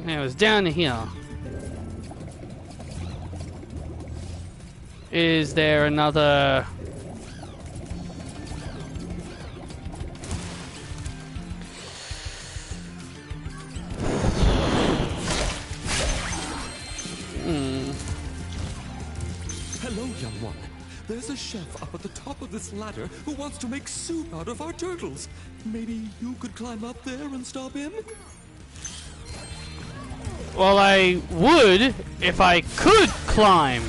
It was down here. Is there another... Hello, young one. There's a chef up at the top of this ladder who wants to make soup out of our turtles. Maybe you could climb up there and stop him? Well, I would if I could climb.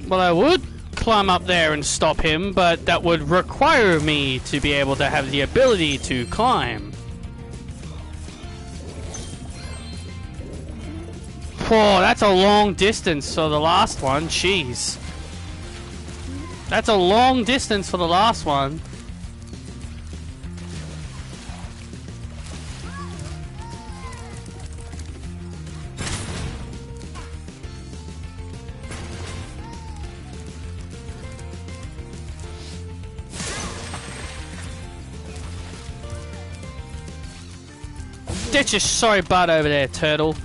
Well, I would climb up there and stop him, but that would require me to be able to have the ability to climb. Oh, that's a long distance for the last one. Jeez. That's a long distance for the last one. Ditch your sorry butt over there, turtle.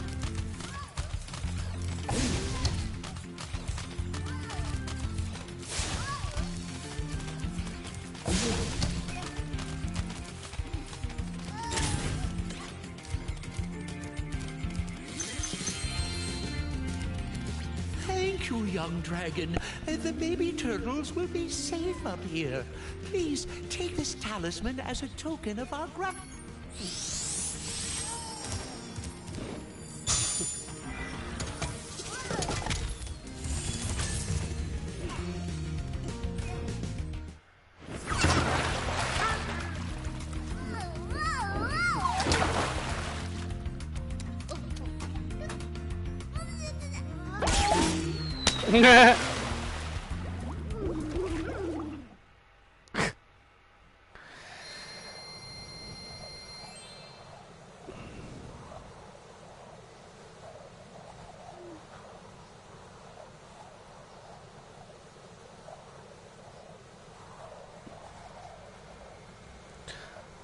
Thank you, young dragon. The baby turtles will be safe up here. Please take this talisman as a token of our gratitude.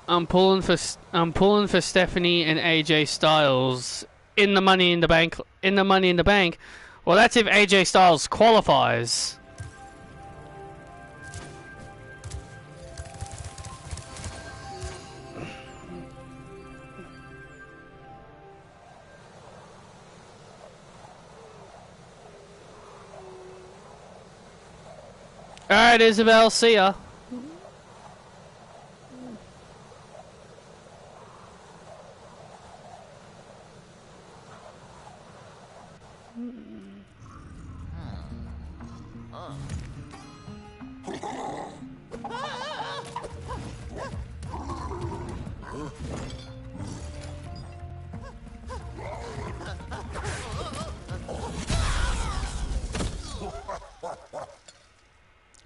I'm pulling for Stephanie and AJ Styles in the Money in the Bank. In the Money in the Bank. Well, that's if AJ Styles qualifies. All right, Isabel, see ya.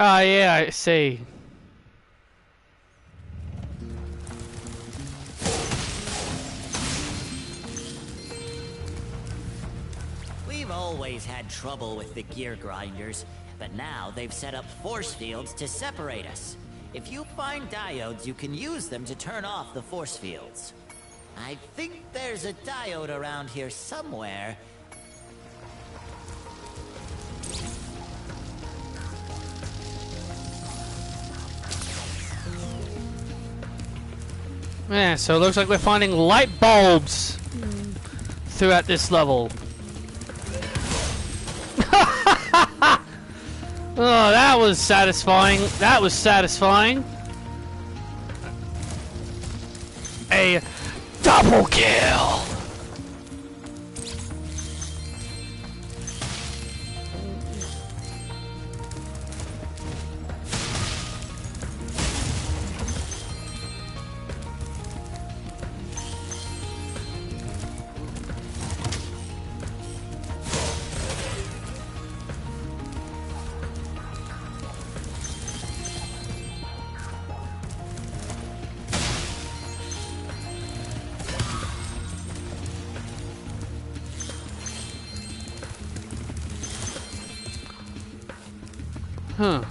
Ah, yeah, I see. We've always had trouble with the gear grinders, but now they've set up force fields to separate us. If you find diodes, you can use them to turn off the force fields. I think there's a diode around here somewhere. Yeah, so it looks like we're finding light bulbs throughout this level. Oh, that was satisfying. That was satisfying. A double kill. Huh.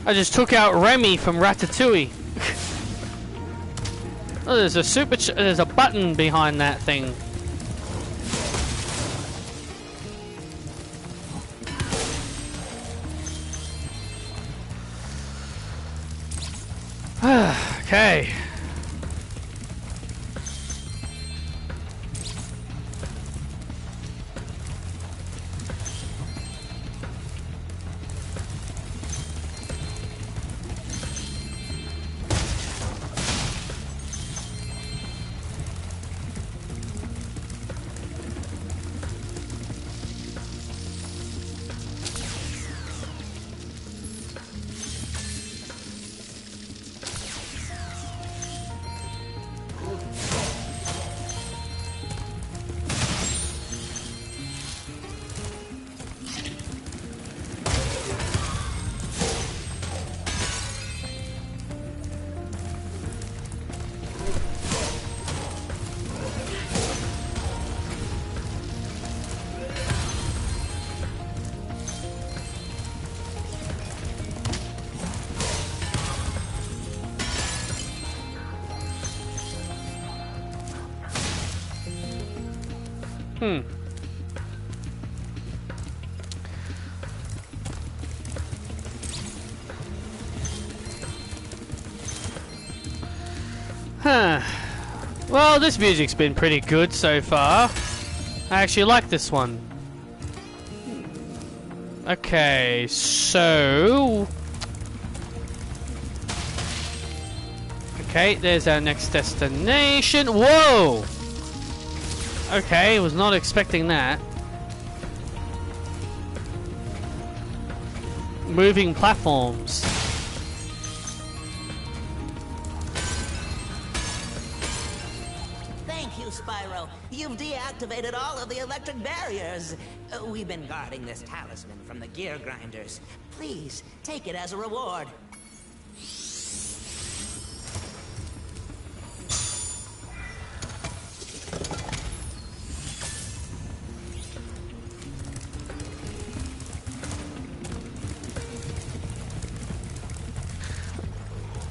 I just took out Remy from Ratatouille. Oh, there's a there's a button behind that thing. Okay. Huh. Well, this music's been pretty good so far. I actually like this one. Okay, so... Okay, there's our next destination. Whoa! Okay, was not expecting that. Moving platforms. Thank you, Spyro. You've deactivated all of the electric barriers. We've been guarding this talisman from the gear grinders. Please, take it as a reward.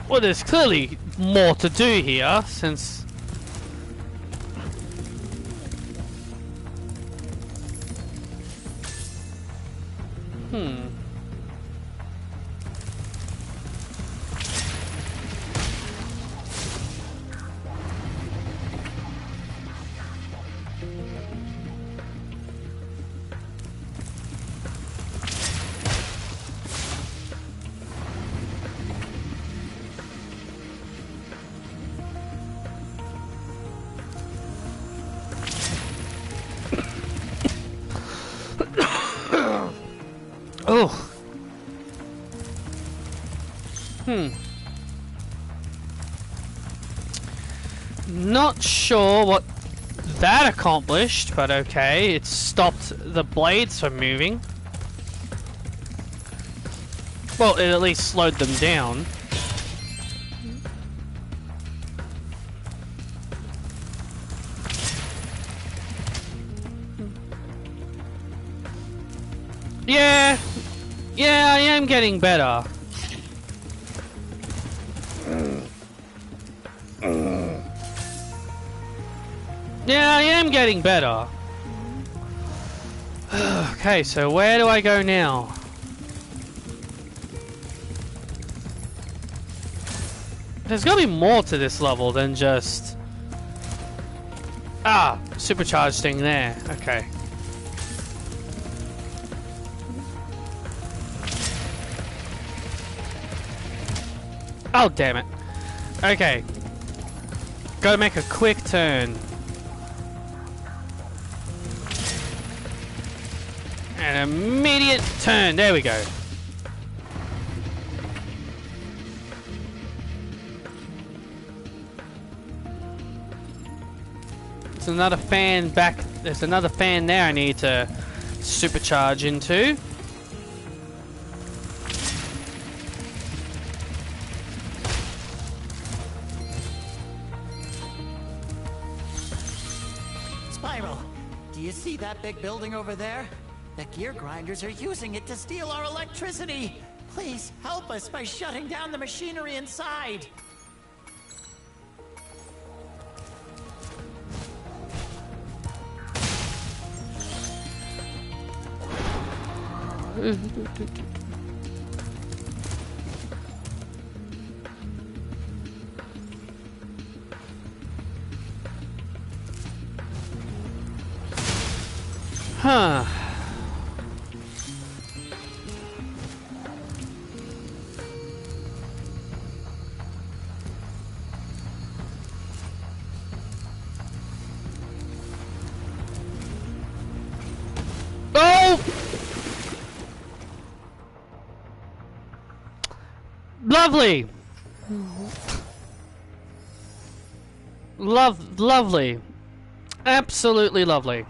Well, there's clearly more to do here, since... Oh. Not sure what that accomplished, but okay. It stopped the blades from moving. Well, it at least slowed them down. Yeah, I am getting better. Yeah, I am getting better. Okay, so where do I go now? There's gotta be more to this level than just... Ah, supercharged thing there. Okay. Oh, damn it. Okay. Gotta make a quick turn. An immediate turn. There we go. There's another fan back. There's another fan there I need to supercharge into. Spyro, do you see that big building over there? The gear grinders are using it to steal our electricity. Please help us by shutting down the machinery inside. Huh. Oh! Lovely. Lovely. Absolutely lovely.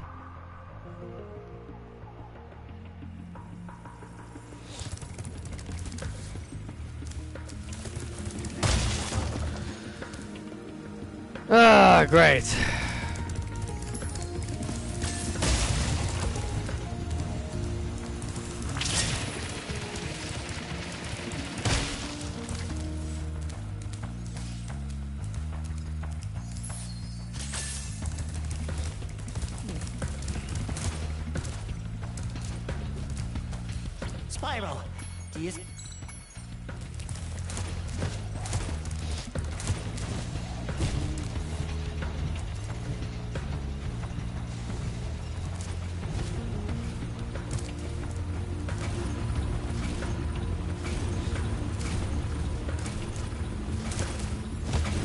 Ah, great. Spyro, do you...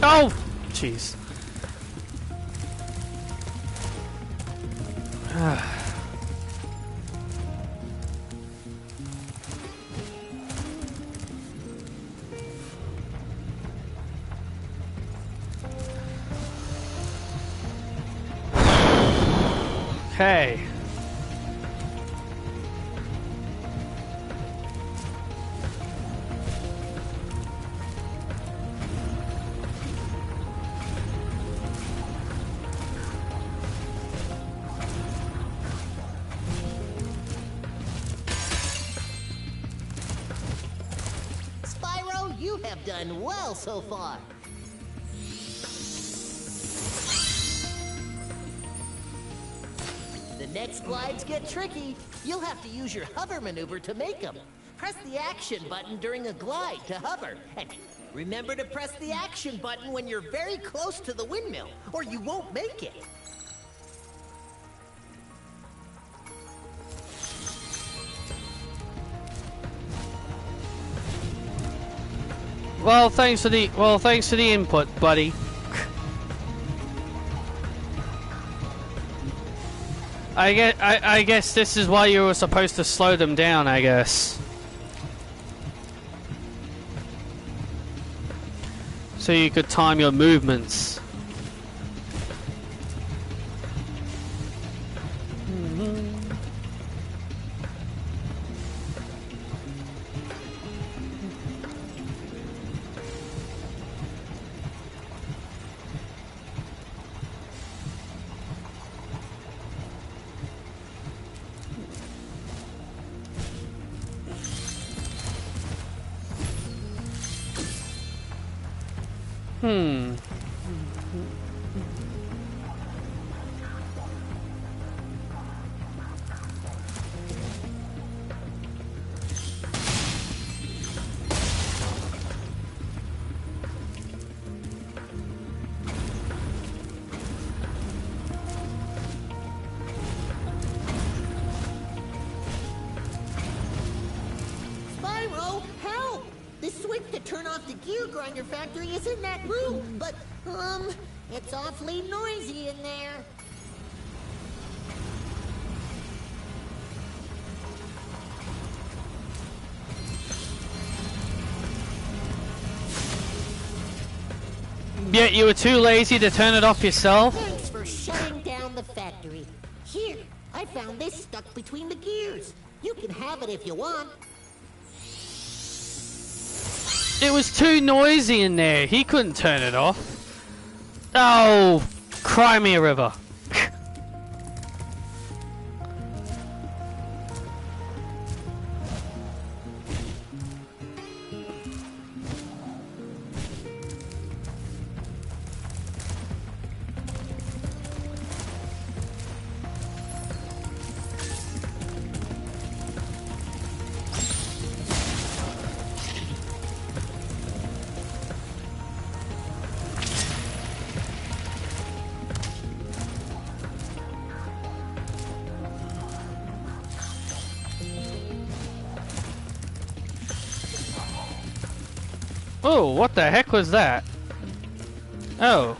Oh! Jeez. Okay. Spyro, you have done well so far. The next glides get tricky. You'll have to use your hover maneuver to make them. Press the action button during a glide to hover. And remember to press the action button when you're very close to the windmill, or you won't make it. Well, thanks for the input, buddy. I guess this is why you were supposed to slow them down, I guess. So you could time your movements. Spyro, help! The switch to turn off the gear grinder factory is in that room, but, it's awfully noisy in there. Yet you were too lazy to turn it off yourself? Thanks for shutting down the factory. Here, I found this stuck between the gears. You can have it if you want. It was too noisy in there. He couldn't turn it off. Oh, cry me a river. Oh, what the heck was that? Oh.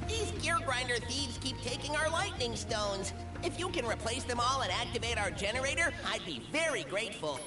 These gear grinder thieves keep taking our lightning stones. If you can replace them all and activate our generator, I'd be very grateful.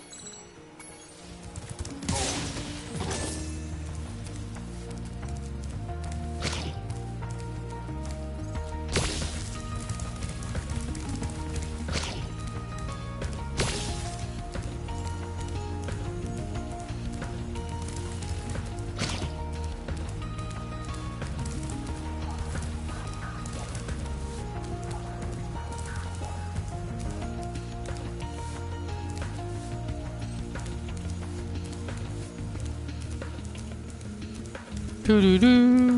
Doo-doo-doo.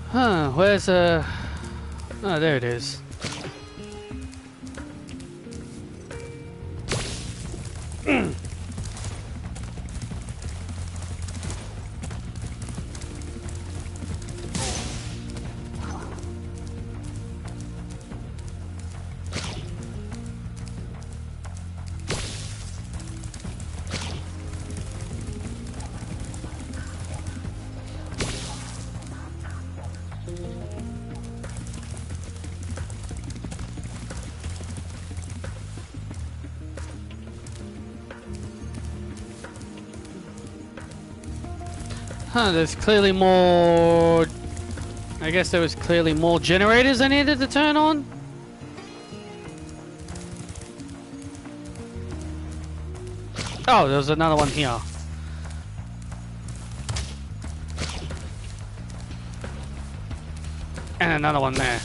Huh, where's oh, there it is. Huh, there's clearly more... I guess there was clearly more generators I needed to turn on? Oh, there's another one here. And another one there.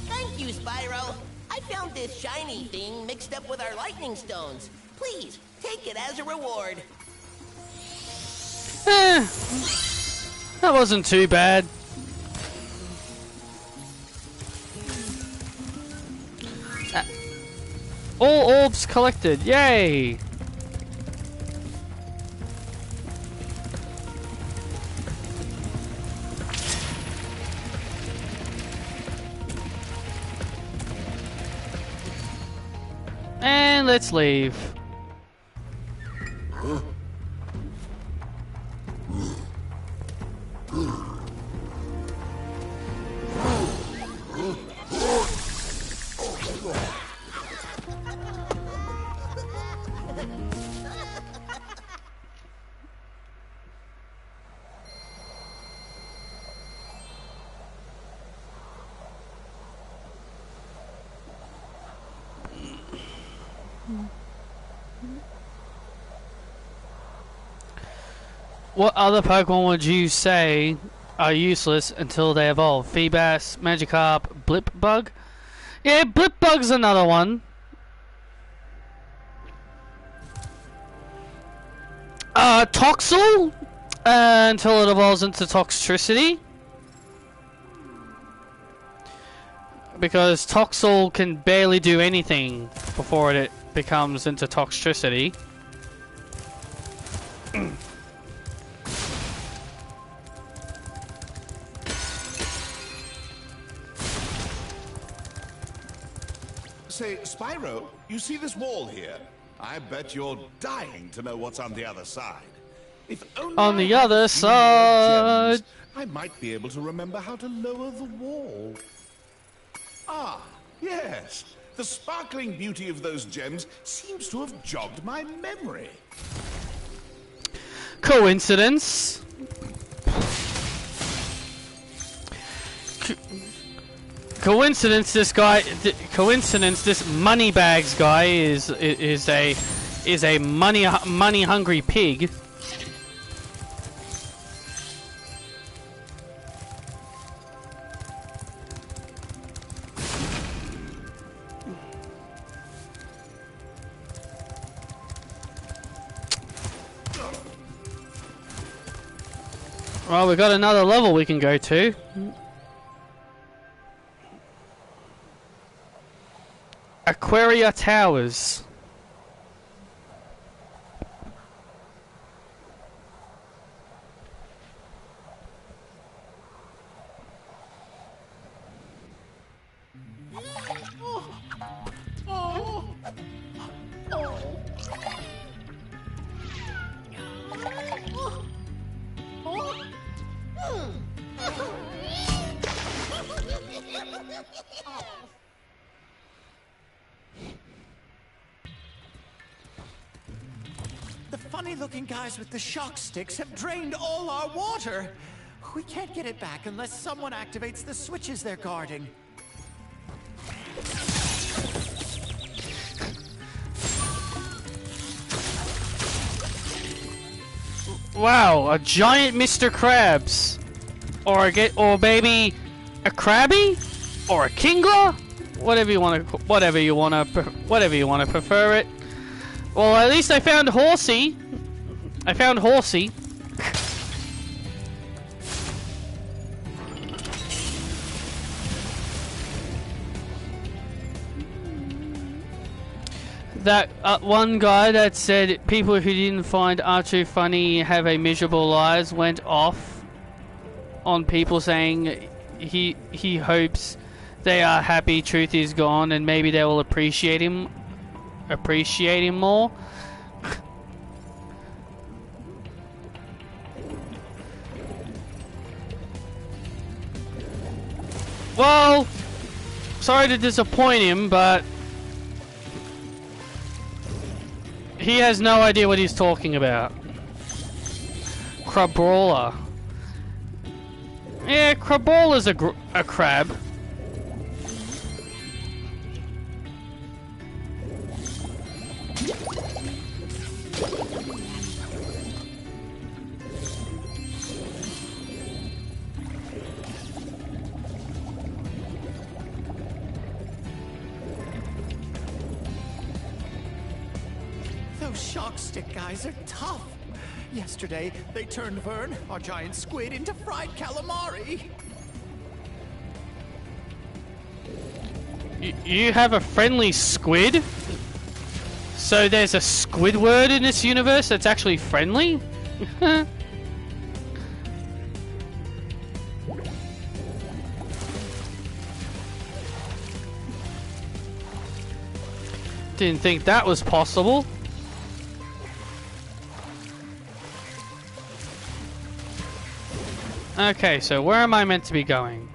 Thank you, Spyro. I found this shiny thing mixed up with our lightning stones. Please, take it as a reward. That wasn't too bad. All orbs collected, yay! And let's leave. What other Pokemon would you say are useless until they evolve? Feebas, Magikarp, Blipbug? Yeah, Blipbug's another one. Toxel? Until it evolves into Toxtricity. Because Toxel can barely do anything before it becomes into Toxtricity. Say, Spyro, you see this wall here? I bet you're dying to know what's on the other side. If only On the I had other a few more side. gems, I might be able to remember how to lower the wall. Ah, yes. The sparkling beauty of those gems seems to have jogged my memory. Coincidence? Coincidence, this guy. Coincidence, this Moneybags guy is a money hungry pig. Well, we got another level we can go to. Aquaria Towers. The funny-looking guys with the shock sticks have drained all our water. We can't get it back unless someone activates the switches they're guarding. Wow, a giant Mr. Krabs, or maybe a Krabby, or a Kingler, whatever you want to prefer it. Well, at least I found Horsey. That one guy that said people who didn't find R2 funny have a miserable lives went off on people saying he hopes they are happy Truth is gone and maybe they will appreciate him more. Well, sorry to disappoint him, but he has no idea what he's talking about. Crabrawler. Yeah, Crabrawler's a crab. Those shock stick guys are tough. Yesterday, they turned Vern, our giant squid, into fried calamari. You have a friendly squid? So there's a Squidward in this universe that's actually friendly? Didn't think that was possible. Okay, so where am I meant to be going?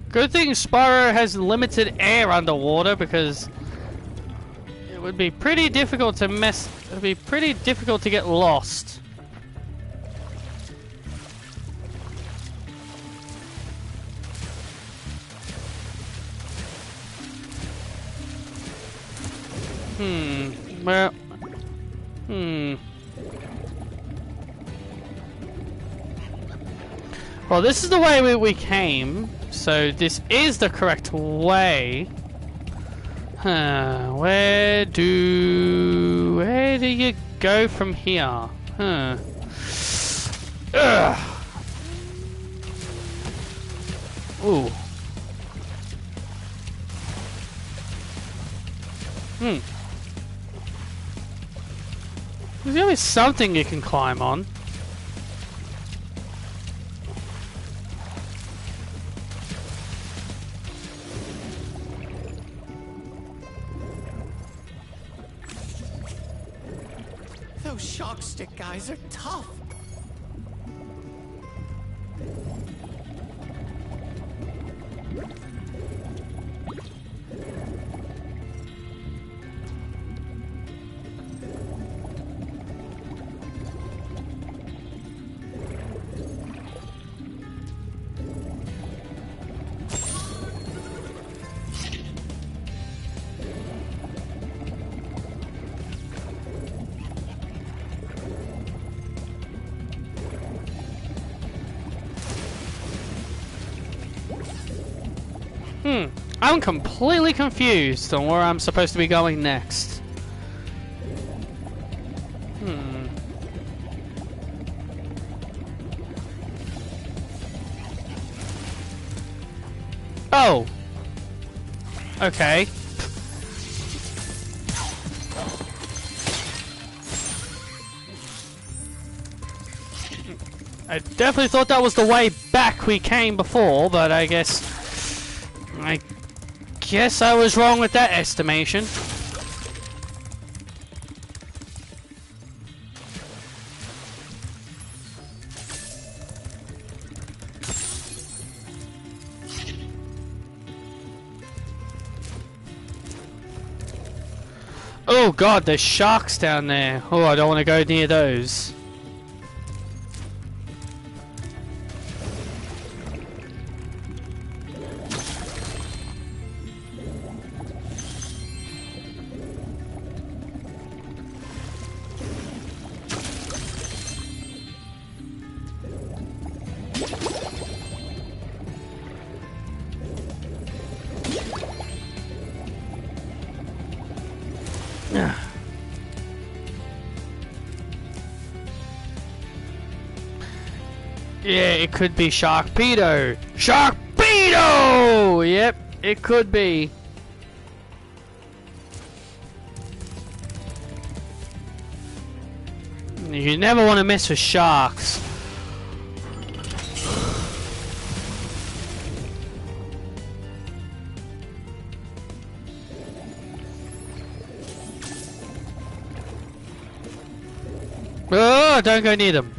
Good thing Spyro has limited air underwater, because it would be pretty difficult to get lost. Well, Well, this is the way we came, so this is the correct way. Where do you go from here? Ugh. Ooh. There's always something you can climb on. Those shock stick guys are tough. I'm completely confused on where I'm supposed to be going next. Oh! Okay. I definitely thought that was the way back we came before, but I guess I was wrong with that estimation. Oh god, there's sharks down there. Oh, I don't want to go near those. Yeah, it could be Sharkpedo. Sharkpedo! Yep, it could be. You never want to mess with sharks. Oh, don't go near them.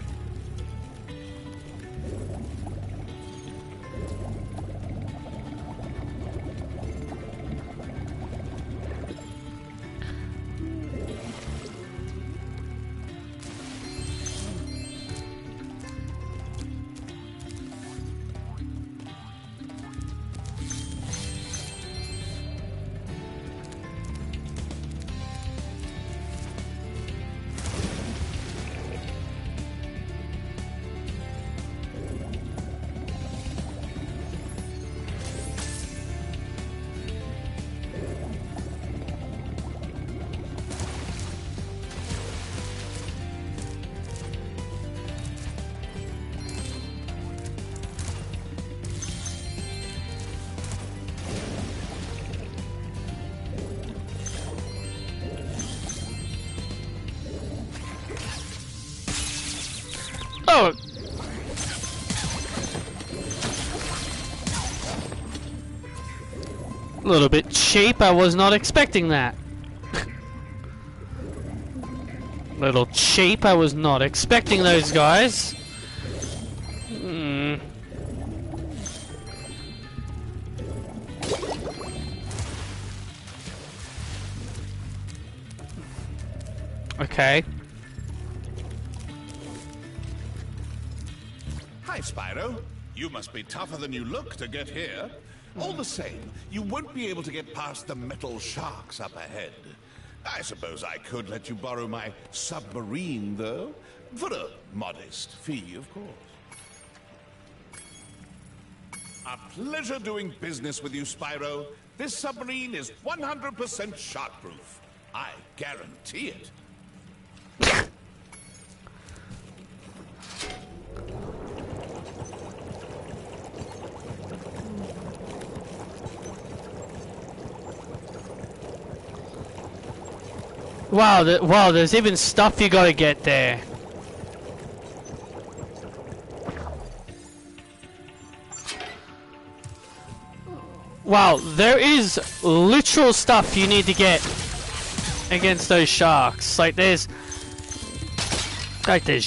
Oh! A little bit cheap, I was not expecting that. Little cheap, I was not expecting those guys. Okay. Hi, Spyro. You must be tougher than you look to get here. All the same, you won't be able to get past the metal sharks up ahead. I suppose I could let you borrow my submarine, though. For a modest fee, of course. A pleasure doing business with you, Spyro. This submarine is 100% shark-proof. I guarantee it. Wow, wow, there's even stuff you gotta get there. Wow, there is literal stuff you need to get against those sharks. Like there's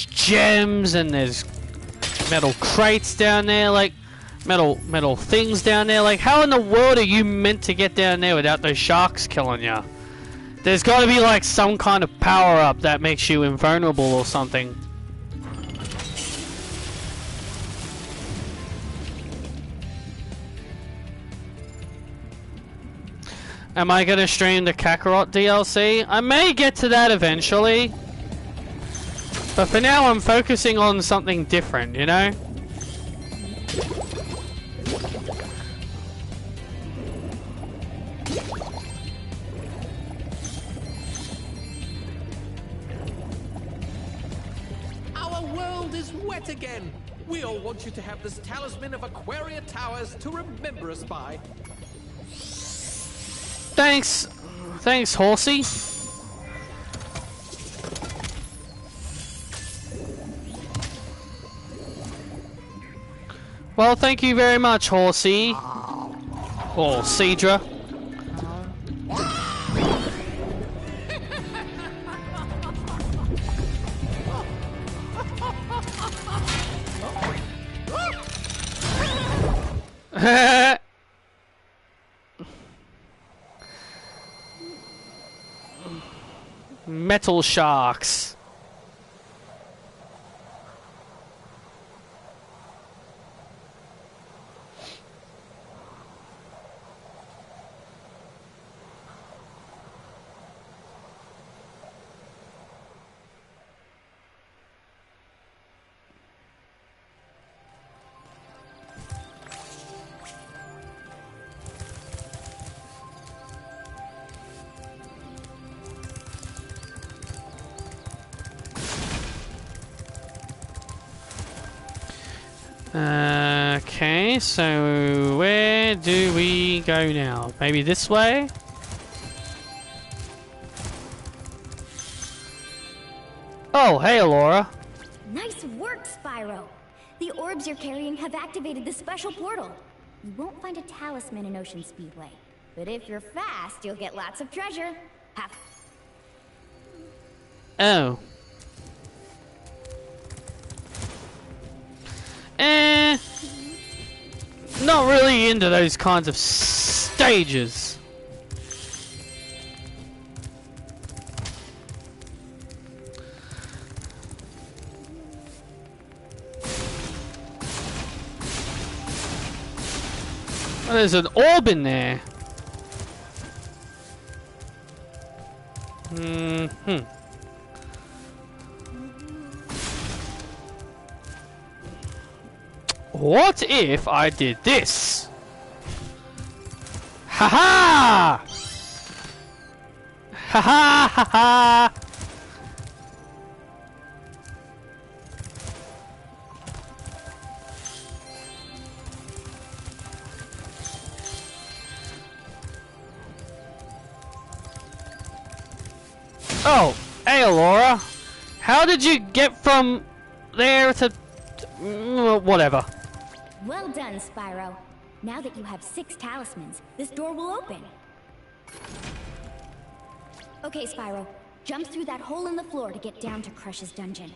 gems and there's metal crates down there, like metal things down there. Like how in the world are you meant to get down there without those sharks killing you? There's got to be like some kind of power up that makes you invulnerable or something. Am I going to stream the Kakarot DLC? I may get to that eventually. But for now I'm focusing on something different, you know? Wet again! We all want you to have this talisman of Aquaria Towers to remember us by. Thanks, Horsey. Well, thank you very much, Horsey. Or Cedra. Metal sharks. Okay, so where do we go now? Maybe this way? Oh, hey, Laura. Nice work, Spyro. The orbs you're carrying have activated the special portal. You won't find a talisman in Ocean Speedway, but if you're fast, you'll get lots of treasure. Have Oh. Not really into those kinds of stages. Oh, there's an orb in there. What if I did this? Ha ha! Ha ha ha ha! Oh, hey Laura. How did you get from there to whatever? Well done, Spyro. Now that you have 6 talismans, this door will open. Okay, Spyro. Jump through that hole in the floor to get down to Crush's dungeon.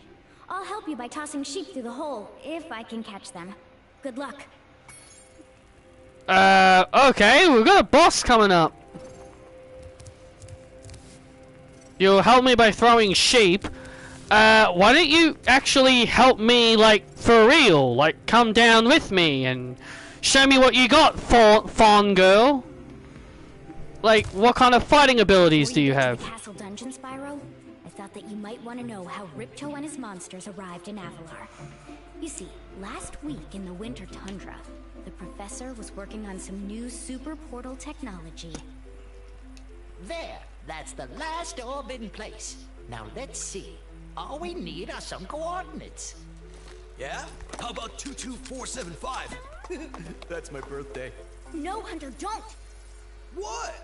I'll help you by tossing sheep through the hole, if I can catch them. Good luck. Okay, we've got a boss coming up. You'll help me by throwing sheep. Why don't you actually help me, like, for real? Like, come down with me and show me what you got, fawn girl. Like, what kind of fighting abilities do you have? Castle dungeon, Spyro? I thought that you might want to know how Ripto and his monsters arrived in Avalar. You see, last week in the Winter Tundra, the professor was working on some new super portal technology. There, that's the last orb in place. Now let's see. All we need are some coordinates. Yeah? How about 22475? That's my birthday. No, Hunter, don't! What?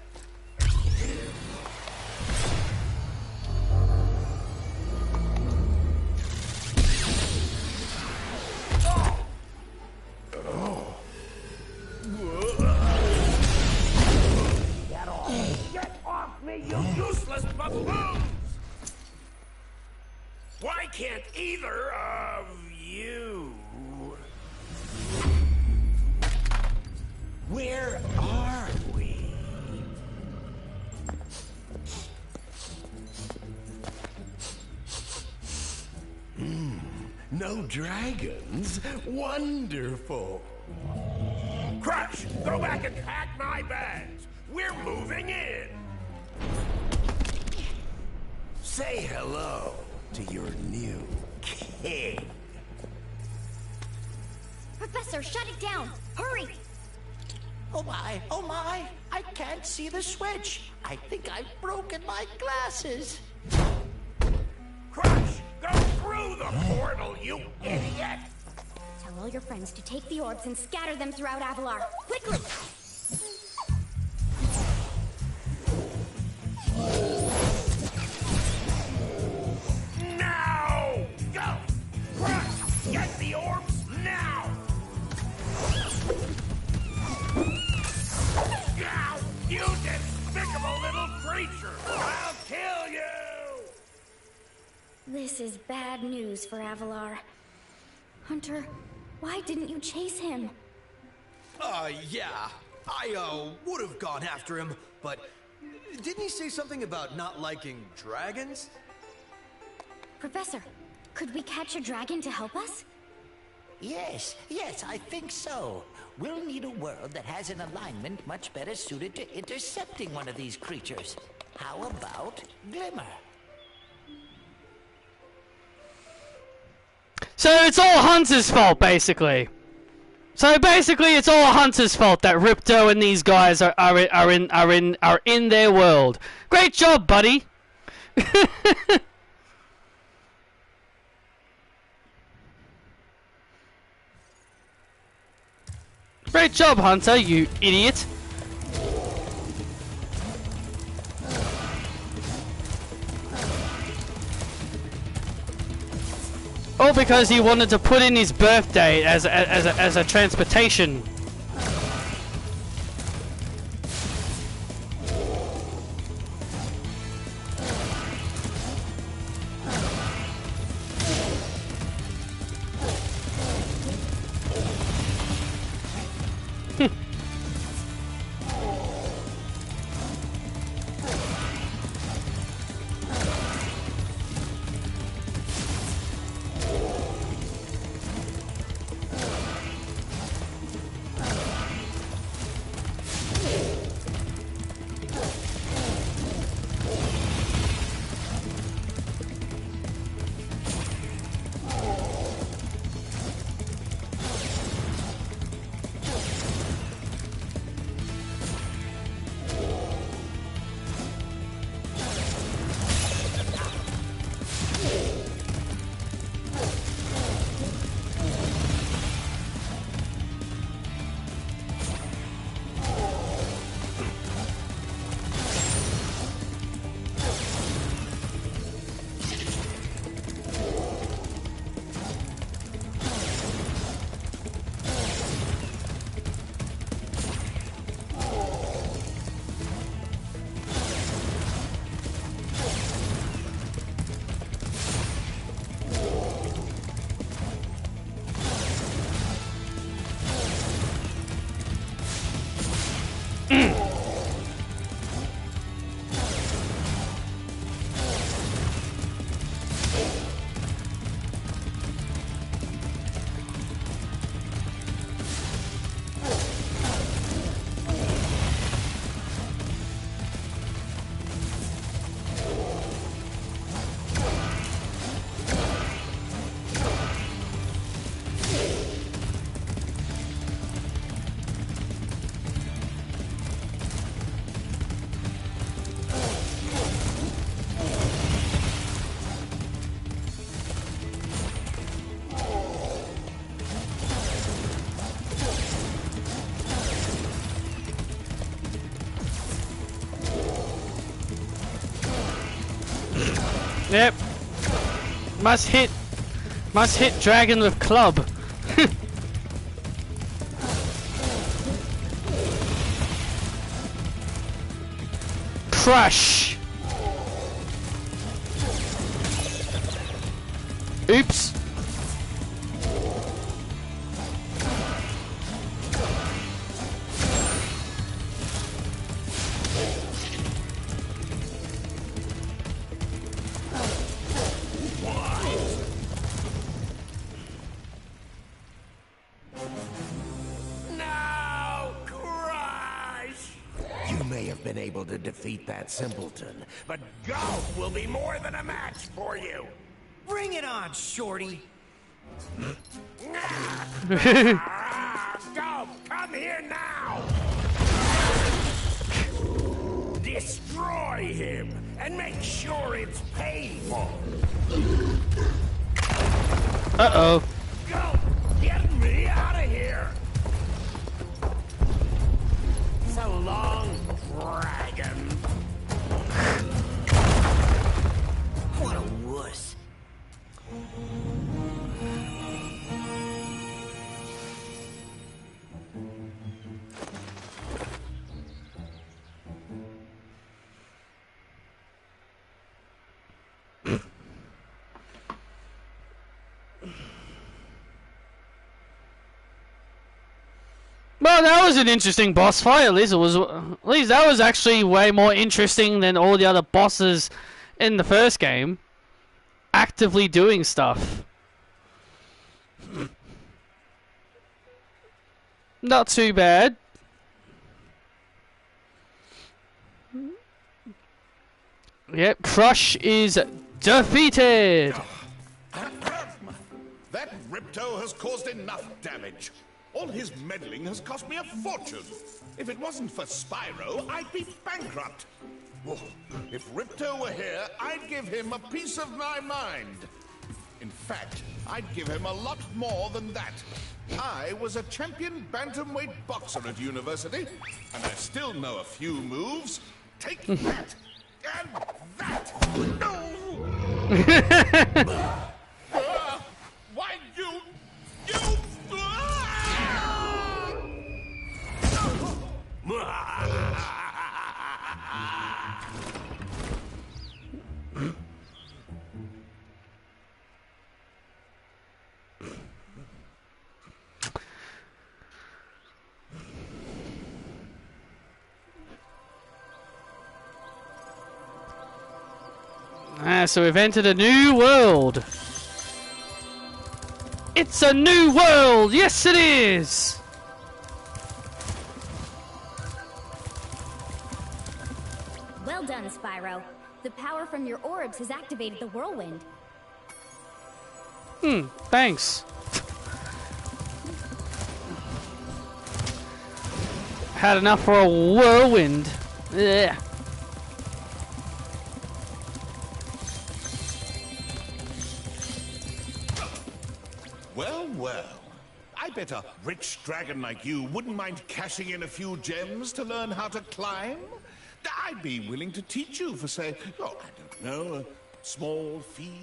Get off me, you useless buffoons! Why can't either of you? Where are we? No dragons? Wonderful. Crush! Go back and pack my bags. We're moving in. Say hello to your new king. Professor, shut it down! Hurry! Oh my, I can't see the switch. I think I've broken my glasses. Crush! Go through the portal, you idiot! Tell all your friends to take the orbs and scatter them throughout Avalar. Quickly! Now! Go! Crush! Get the orbs now! Now, you despicable little creature! I'll kill you! This is bad news for Avalar. Hunter, why didn't you chase him? Yeah. I, would have gone after him, but didn't he say something about not liking dragons? Professor, could we catch a dragon to help us? Yes, I think so. We'll need a world that has an alignment much better suited to intercepting one of these creatures. How about Glimmer? So it's all Hunter's fault, basically. So basically, it's all Hunter's fault that Ripto and these guys are in their world. Great job, buddy. Great job, Hunter, you idiot. All because he wanted to put in his birthday as a transportation. Yep. Must hit dragon with club. Crush. Oops. To defeat that simpleton, but golf will be more than a match for you. Bring it on, Shorty. Golf, come here now. Destroy him and make sure it's painful. Uh-oh. Golf, get me out of here. So long, dragon. What a wuss. Well, that was an interesting boss fight. At least that was actually way more interesting than all the other bosses in the first game. Actively doing stuff. Not too bad. Yep, Crush is defeated. That Ripto has caused enough damage. All his meddling has cost me a fortune. If it wasn't for Spyro, I'd be bankrupt. Whoa. If Ripto were here, I'd give him a piece of my mind. In fact, I'd give him a lot more than that. I was a champion bantamweight boxer at university, and I still know a few moves. Take that and that. Why you? So we've entered a new world. It's a new world! Yes, it is! Well done, Spyro. The power from your orbs has activated the whirlwind. Thanks. Had enough for a whirlwind. Ugh. Well, well. I bet a rich dragon like you wouldn't mind cashing in a few gems to learn how to climb. I'd be willing to teach you for, say, oh, I don't know, a small fee.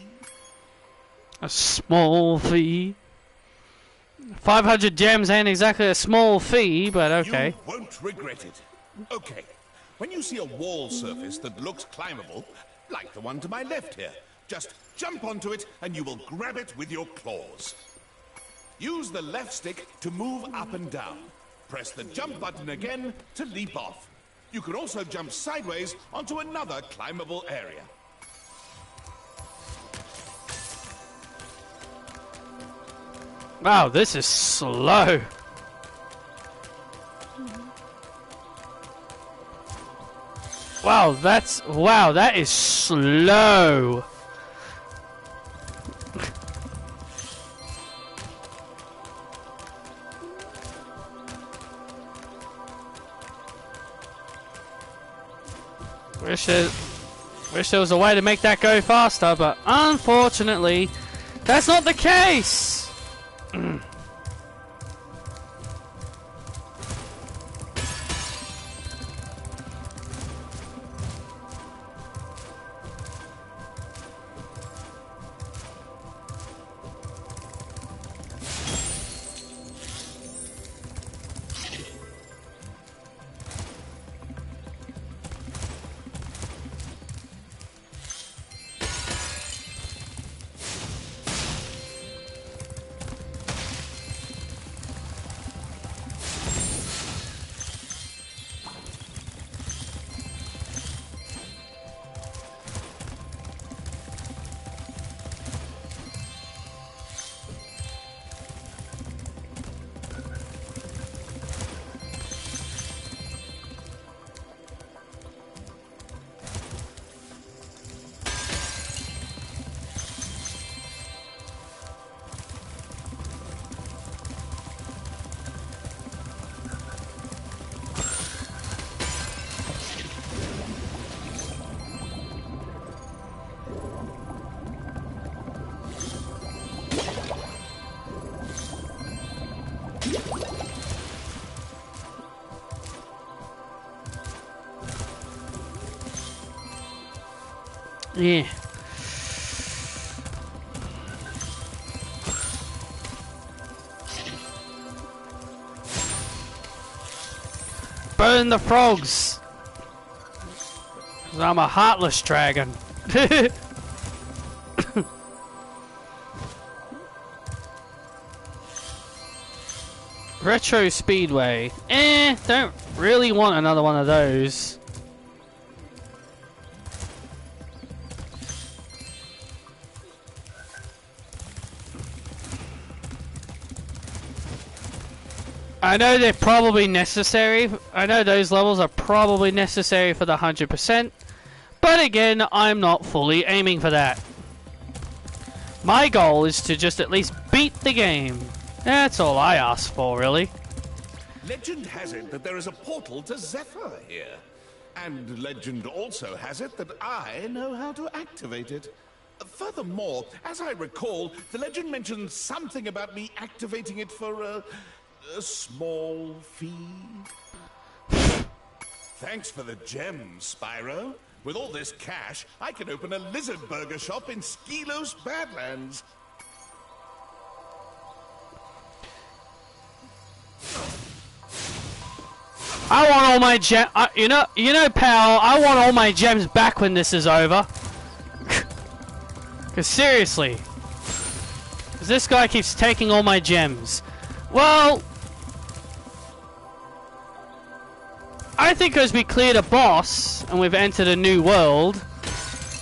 A small fee? 500 gems ain't exactly a small fee, but okay. You won't regret it. Okay, when you see a wall surface that looks climbable, like the one to my left here, just jump onto it and you will grab it with your claws. Use the left stick to move up and down. Press the jump button again to leap off. You can also jump sideways onto another climbable area. Wow, this is slow. Wow, that is slow. Wish there was a way to make that go faster, but unfortunately, that's not the case. Yeah. Burn the frogs! 'Cause I'm a heartless dragon. Retro Speedway. Don't really want another one of those. I know they're probably necessary. I know those levels are probably necessary for the 100%. But again, I'm not fully aiming for that. My goal is to just at least beat the game. That's all I ask for, really. Legend has it that there is a portal to Zephyr here. And legend also has it that I know how to activate it. Furthermore, as I recall, the legend mentioned something about me activating it for a small fee. Thanks for the gems, Spyro. With all this cash, I can open a lizard burger shop in Skilos Badlands. I want all my gem. You know, pal. I want all my gems back when this is over. Cause seriously, cause this guy keeps taking all my gems. Well, I think as we cleared a boss and we've entered a new world,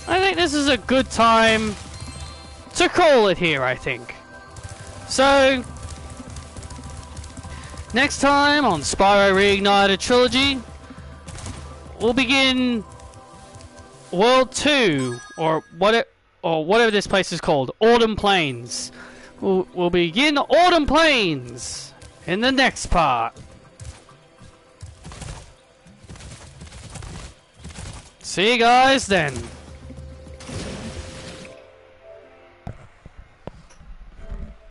I think this is a good time to call it here. I think. So. Next time on Spyro Reignited Trilogy, we'll begin World 2, or whatever this place is called, Autumn Plains. We'll begin Autumn Plains in the next part. See you guys then.